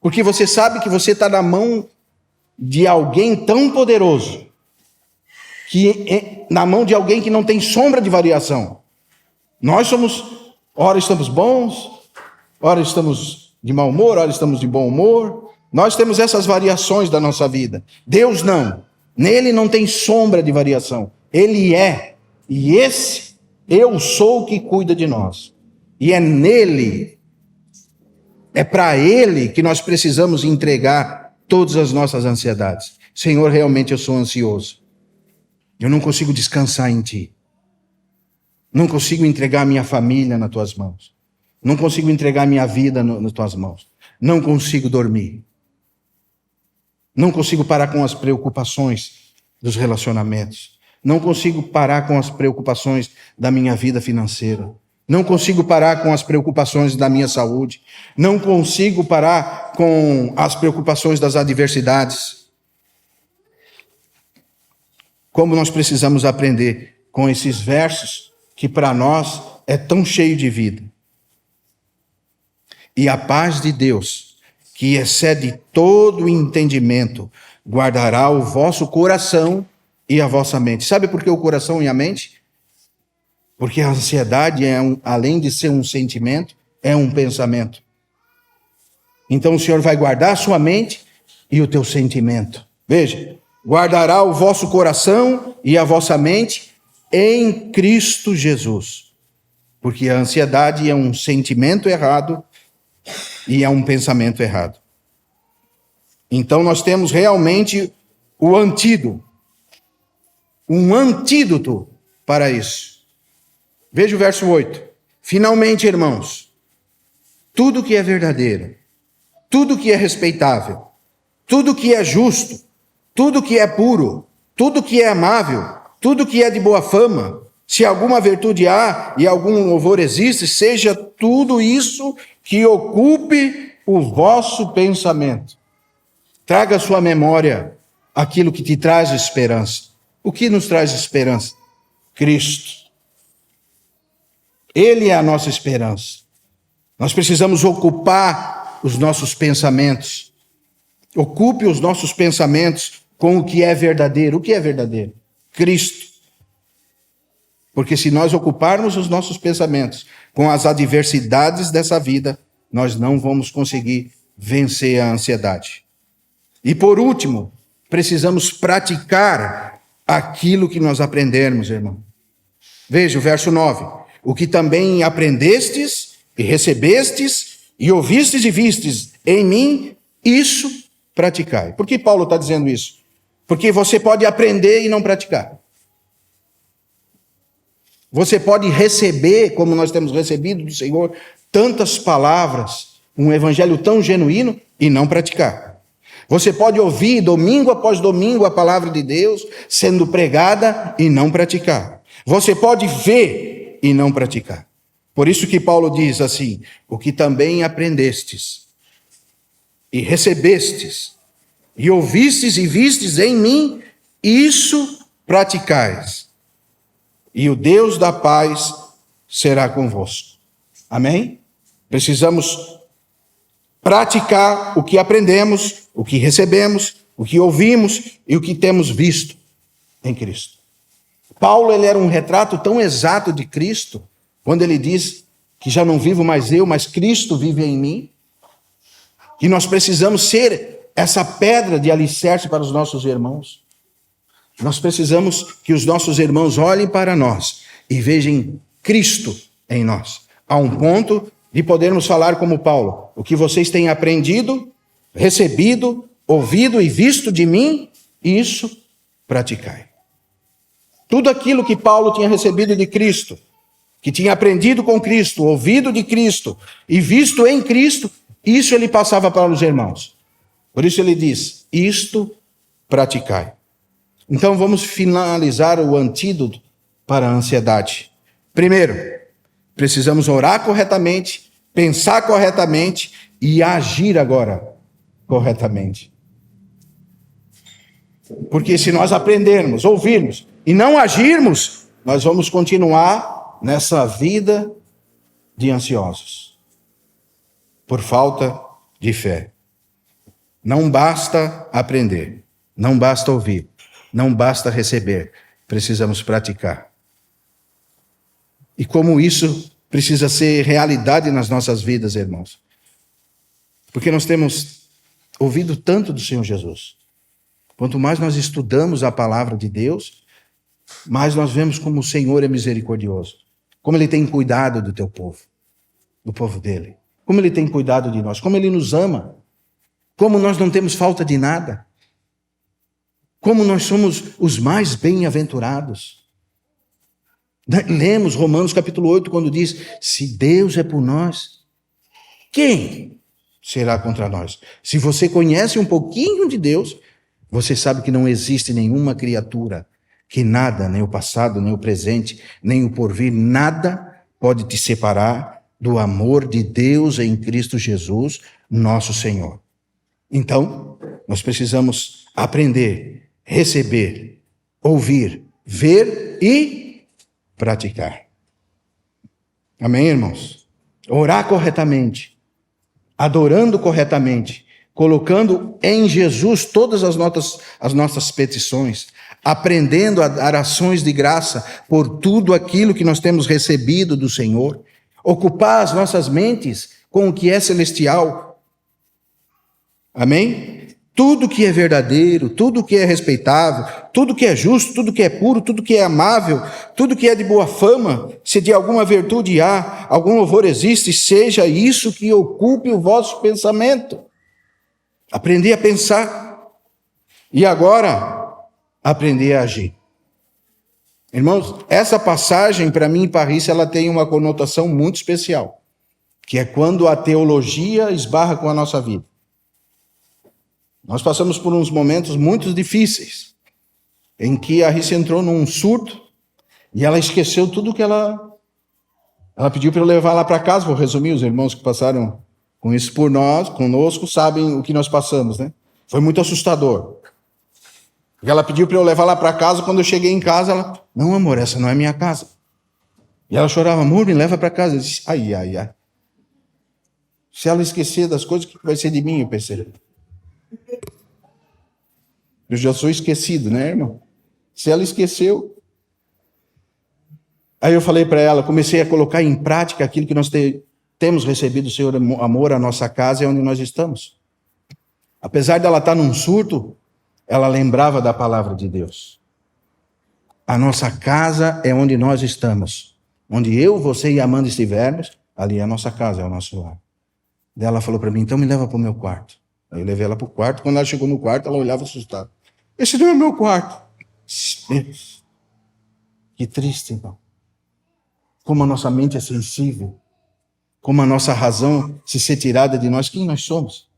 porque você sabe que você está na mão de alguém tão poderoso, na mão de alguém que não tem sombra de variação. Nós somos, ora estamos bons, ora estamos de mau humor, ora estamos de bom humor. Nós temos essas variações da nossa vida. Deus não. Nele não tem sombra de variação. Ele é. E esse eu sou que cuida de nós. E é nele, é para Ele que nós precisamos entregar todas as nossas ansiedades. Senhor, realmente eu sou ansioso. Eu não consigo descansar em Ti. Não consigo entregar a minha família nas Tuas mãos. Não consigo entregar minha vida nas Tuas mãos. Não consigo dormir. Não consigo parar com as preocupações dos relacionamentos. Não consigo parar com as preocupações da minha vida financeira. Não consigo parar com as preocupações da minha saúde. Não consigo parar com as preocupações das adversidades. Como nós precisamos aprender com esses versos que para nós é tão cheio de vida. E a paz de Deus, que excede todo o entendimento, guardará o vosso coração e a vossa mente. Sabe por que o coração e a mente? Porque a ansiedade, além de ser um sentimento, é um pensamento. Então o Senhor vai guardar a sua mente e o teu sentimento. Veja, guardará o vosso coração e a vossa mente em Cristo Jesus. Porque a ansiedade é um sentimento errado e é um pensamento errado. Então nós temos realmente o antídoto. Um antídoto para isso. Veja o verso 8. Finalmente, irmãos, tudo que é verdadeiro, tudo que é respeitável, tudo que é justo, tudo que é puro, tudo que é amável, tudo que é de boa fama, se alguma virtude há e algum louvor existe, seja tudo isso que ocupe o vosso pensamento. Traga à sua memória aquilo que te traz esperança. O que nos traz esperança? Cristo. Ele é a nossa esperança. Nós precisamos ocupar os nossos pensamentos. Ocupe os nossos pensamentos com o que é verdadeiro. O que é verdadeiro? Cristo. Porque se nós ocuparmos os nossos pensamentos com as adversidades dessa vida, nós não vamos conseguir vencer a ansiedade. E por último, precisamos praticar aquilo que nós aprendermos, irmão. Veja o verso 9. O que também aprendestes e recebestes e ouvistes e vistes em mim, isso praticai. Por que Paulo está dizendo isso? Porque você pode aprender e não praticar. Você pode receber, como nós temos recebido do Senhor, tantas palavras, um evangelho tão genuíno e não praticar. Você pode ouvir domingo após domingo a palavra de Deus sendo pregada e não praticar. Você pode ver e não praticar. Por isso que Paulo diz assim: o que também aprendestes e recebestes e ouvistes e vistes em mim, isso praticais. E o Deus da paz será convosco. Amém? Precisamos praticar o que aprendemos, o que recebemos, o que ouvimos e o que temos visto em Cristo. Paulo, ele era um retrato tão exato de Cristo, quando ele diz que já não vivo mais eu, mas Cristo vive em mim, que nós precisamos ser essa pedra de alicerce para os nossos irmãos. Nós precisamos que os nossos irmãos olhem para nós e vejam Cristo em nós, a um ponto de podermos falar como Paulo: o que vocês têm aprendido, recebido, ouvido e visto de mim, isso praticai. Tudo aquilo que Paulo tinha recebido de Cristo, que tinha aprendido com Cristo, ouvido de Cristo e visto em Cristo, isso ele passava para os irmãos. Por isso ele diz: isto praticai. Então vamos finalizar o antídoto para a ansiedade. Primeiro, precisamos orar corretamente, pensar corretamente e agir agora corretamente. Porque se nós aprendermos, ouvirmos e não agirmos, nós vamos continuar nessa vida de ansiosos, por falta de fé. Não basta aprender, não basta ouvir, não basta receber, precisamos praticar. E como isso precisa ser realidade nas nossas vidas, irmãos? Porque nós temos ouvido tanto do Senhor Jesus. Quanto mais nós estudamos a palavra de Deus, mais nós vemos como o Senhor é misericordioso. Como Ele tem cuidado do teu povo, do povo dele. Como Ele tem cuidado de nós, como Ele nos ama. Como nós não temos falta de nada. Como nós somos os mais bem-aventurados. Lemos Romanos capítulo 8, quando diz: se Deus é por nós, quem será contra nós? Se você conhece um pouquinho de Deus, você sabe que não existe nenhuma criatura, que nada, nem o passado, nem o presente, nem o porvir, nada pode te separar do amor de Deus em Cristo Jesus, nosso Senhor. Então, nós precisamos aprender, receber, ouvir, ver e praticar. Amém, irmãos? Orar corretamente, adorando corretamente, colocando em Jesus todas as nossas petições, aprendendo a dar ações de graça por tudo aquilo que nós temos recebido do Senhor, ocupar as nossas mentes com o que é celestial. Amém? Tudo que é verdadeiro, tudo que é respeitável, tudo que é justo, tudo que é puro, tudo que é amável, tudo que é de boa fama, se de alguma virtude há, algum louvor existe, seja isso que ocupe o vosso pensamento. Aprender a pensar e agora aprender a agir. Irmãos, essa passagem para mim, Parrícia, ela tem uma conotação muito especial, que é quando a teologia esbarra com a nossa vida. Nós passamos por uns momentos muito difíceis, em que a Rissa entrou num surto e ela esqueceu tudo que ela pediu para eu levar lá para casa. Vou resumir, os irmãos que passaram com isso por nós, conosco, sabem o que nós passamos, né? Foi muito assustador. Porque ela pediu para eu levar lá para casa, quando eu cheguei em casa, ela: não, amor, essa não é minha casa. E ela chorava: amor, me leva para casa. Eu disse: ai. Se ela esquecer das coisas, o que vai ser de mim? Eu pensei. Eu já sou esquecido, né, irmão? Se ela esqueceu. Aí eu falei para ela, comecei a colocar em prática aquilo que nós temos recebido o Senhor amor, a nossa casa é onde nós estamos. Apesar dela estar num surto, ela lembrava da palavra de Deus. A nossa casa é onde nós estamos. Onde eu, você e Amanda estivermos, ali é a nossa casa, é o nosso lar. Daí ela falou para mim, então me leva para o meu quarto. Aí eu levei ela para o quarto. Quando ela chegou no quarto, ela olhava assustada. Esse não é o meu quarto. Deus, que triste, irmão. Como a nossa mente é sensível. Como a nossa razão se ser tirada de nós. Quem nós somos?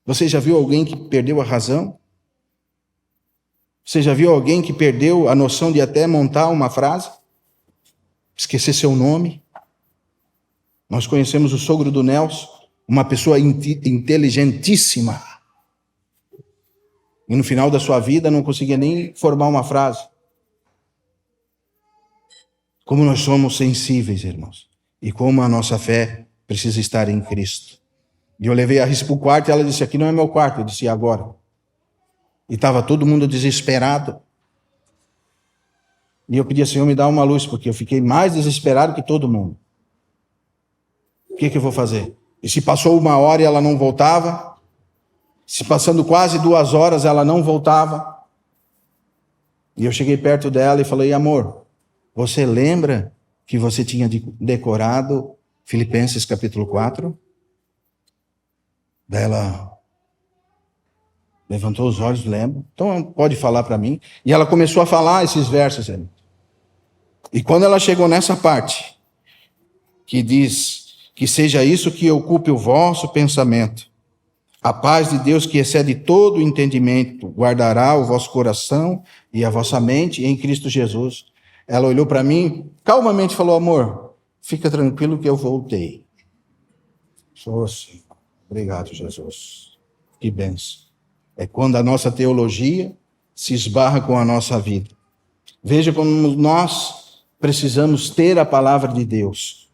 Você já viu alguém que perdeu a razão? Você já viu alguém que perdeu a noção de até montar uma frase? Esquecer seu nome? Nós conhecemos o sogro do Nelson, uma pessoa inteligentíssima. E no final da sua vida não conseguia nem formar uma frase. Como nós somos sensíveis, irmãos. E como a nossa fé precisa estar em Cristo. E eu levei a Risse para o quarto e ela disse, aqui não é meu quarto. Eu disse, e agora? E estava todo mundo desesperado. E eu pedi, Senhor, me dá uma luz, porque eu fiquei mais desesperado que todo mundo. O que eu vou fazer? E se passou 1 hora e ela não voltava? Se passando quase 2 horas ela não voltava? E eu cheguei perto dela e falei, amor, você lembra que você tinha decorado Filipenses capítulo 4? Daí ela levantou os olhos, lembra? Então pode falar para mim. E ela começou a falar esses versos. E quando ela chegou nessa parte, que diz que seja isso que ocupe o vosso pensamento, a paz de Deus que excede todo o entendimento, guardará o vosso coração e a vossa mente em Cristo Jesus. Ela olhou para mim, calmamente falou, amor, fica tranquilo que eu voltei. Sou assim. Obrigado, Jesus. Que bênção. É quando a nossa teologia se esbarra com a nossa vida. Veja como nós precisamos ter a palavra de Deus.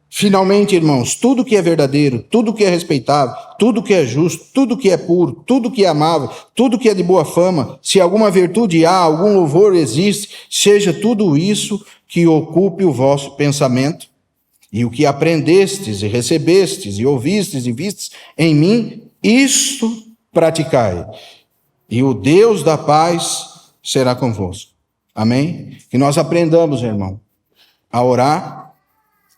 Finalmente, irmãos, tudo que é verdadeiro, tudo que é respeitável, tudo que é justo, tudo que é puro, tudo que é amável, tudo que é de boa fama, se alguma virtude há, algum louvor existe, seja tudo isso que ocupe o vosso pensamento. E o que aprendestes e recebestes e ouvistes e vistes em mim, isto praticai. E o Deus da paz será convosco. Amém? Que nós aprendamos, irmão, a orar,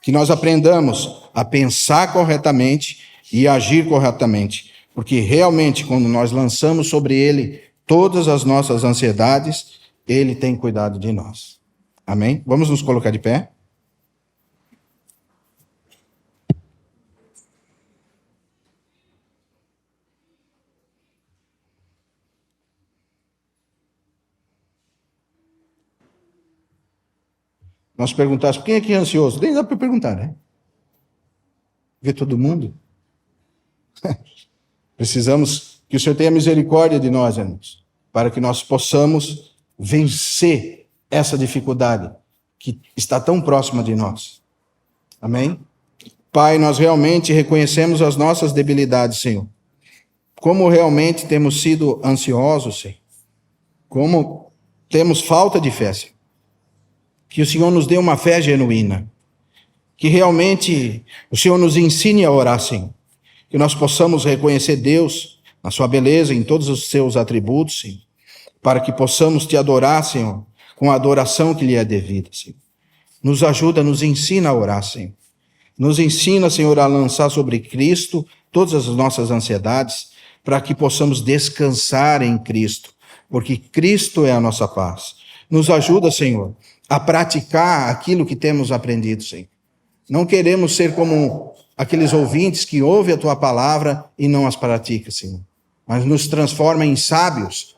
que nós aprendamos a pensar corretamente e agir corretamente. Porque realmente, quando nós lançamos sobre Ele todas as nossas ansiedades, Ele tem cuidado de nós. Amém? Vamos nos colocar de pé? Nós perguntássemos, quem aqui é ansioso? Nem dá para perguntar, né? Vê todo mundo. Precisamos que o Senhor tenha misericórdia de nós, irmãos, para que nós possamos vencer essa dificuldade que está tão próxima de nós. Amém? Pai, nós realmente reconhecemos as nossas debilidades, Senhor. Como realmente temos sido ansiosos, Senhor. Como temos falta de fé, Senhor. Que o Senhor nos dê uma fé genuína. Que realmente o Senhor nos ensine a orar, Senhor. Que nós possamos reconhecer Deus na sua beleza, em todos os seus atributos, Senhor. Para que possamos te adorar, Senhor, com a adoração que lhe é devida, Senhor. Nos ajuda, nos ensina a orar, Senhor. Nos ensina, Senhor, a lançar sobre Cristo todas as nossas ansiedades, para que possamos descansar em Cristo, porque Cristo é a nossa paz. Nos ajuda, Senhor, a praticar aquilo que temos aprendido, Senhor. Não queremos ser como aqueles ouvintes que ouvem a Tua palavra e não as praticam, Senhor. Mas nos transforma em sábios,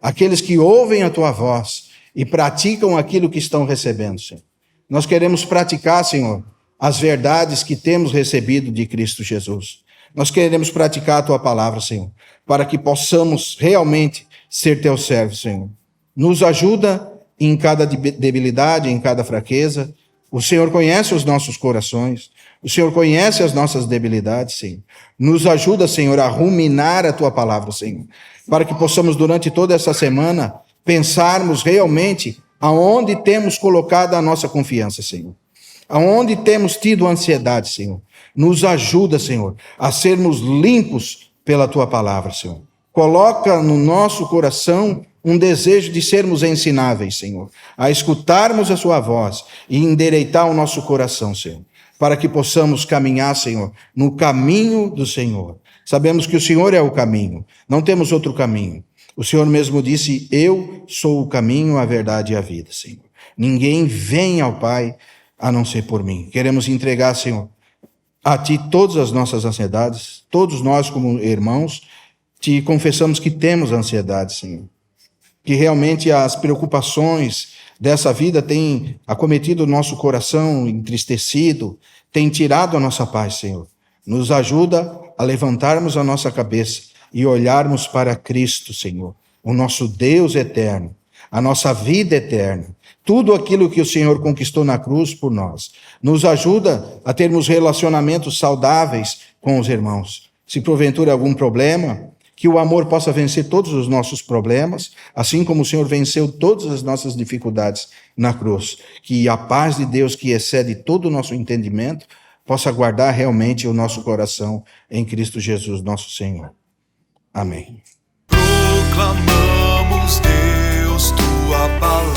aqueles que ouvem a Tua voz e praticam aquilo que estão recebendo, Senhor. Nós queremos praticar, Senhor, as verdades que temos recebido de Cristo Jesus. Nós queremos praticar a Tua palavra, Senhor, para que possamos realmente ser Teus servos, Senhor. Nos ajuda em cada debilidade, em cada fraqueza. O Senhor conhece os nossos corações. O Senhor conhece as nossas debilidades, Senhor. Nos ajuda, Senhor, a ruminar a Tua palavra, Senhor, para que possamos, durante toda essa semana, pensarmos realmente aonde temos colocado a nossa confiança, Senhor. Aonde temos tido ansiedade, Senhor, nos ajuda, Senhor, a sermos limpos pela tua palavra, Senhor. Coloca no nosso coração um desejo de sermos ensináveis, Senhor, a escutarmos a sua voz e endireitar o nosso coração, Senhor, para que possamos caminhar, Senhor, no caminho do Senhor. Sabemos que o Senhor é o caminho, não temos outro caminho. O Senhor mesmo disse: eu sou o caminho, a verdade e a vida, Senhor. Ninguém vem ao Pai a não ser por mim. Queremos entregar, Senhor, a Ti todas as nossas ansiedades. Todos nós, como irmãos, Te confessamos que temos ansiedade, Senhor. Que realmente as preocupações dessa vida têm acometido o nosso coração, entristecido, têm tirado a nossa paz, Senhor. Nos ajuda a levantarmos a nossa cabeça e olharmos para Cristo, Senhor, o nosso Deus eterno, a nossa vida eterna, tudo aquilo que o Senhor conquistou na cruz por nós. Nos ajuda a termos relacionamentos saudáveis com os irmãos. Se porventura algum problema, que o amor possa vencer todos os nossos problemas, assim como o Senhor venceu todas as nossas dificuldades na cruz. Que a paz de Deus, que excede todo o nosso entendimento, possa guardar realmente o nosso coração em Cristo Jesus, nosso Senhor. Amém. Proclamamos, Deus, tua palavra.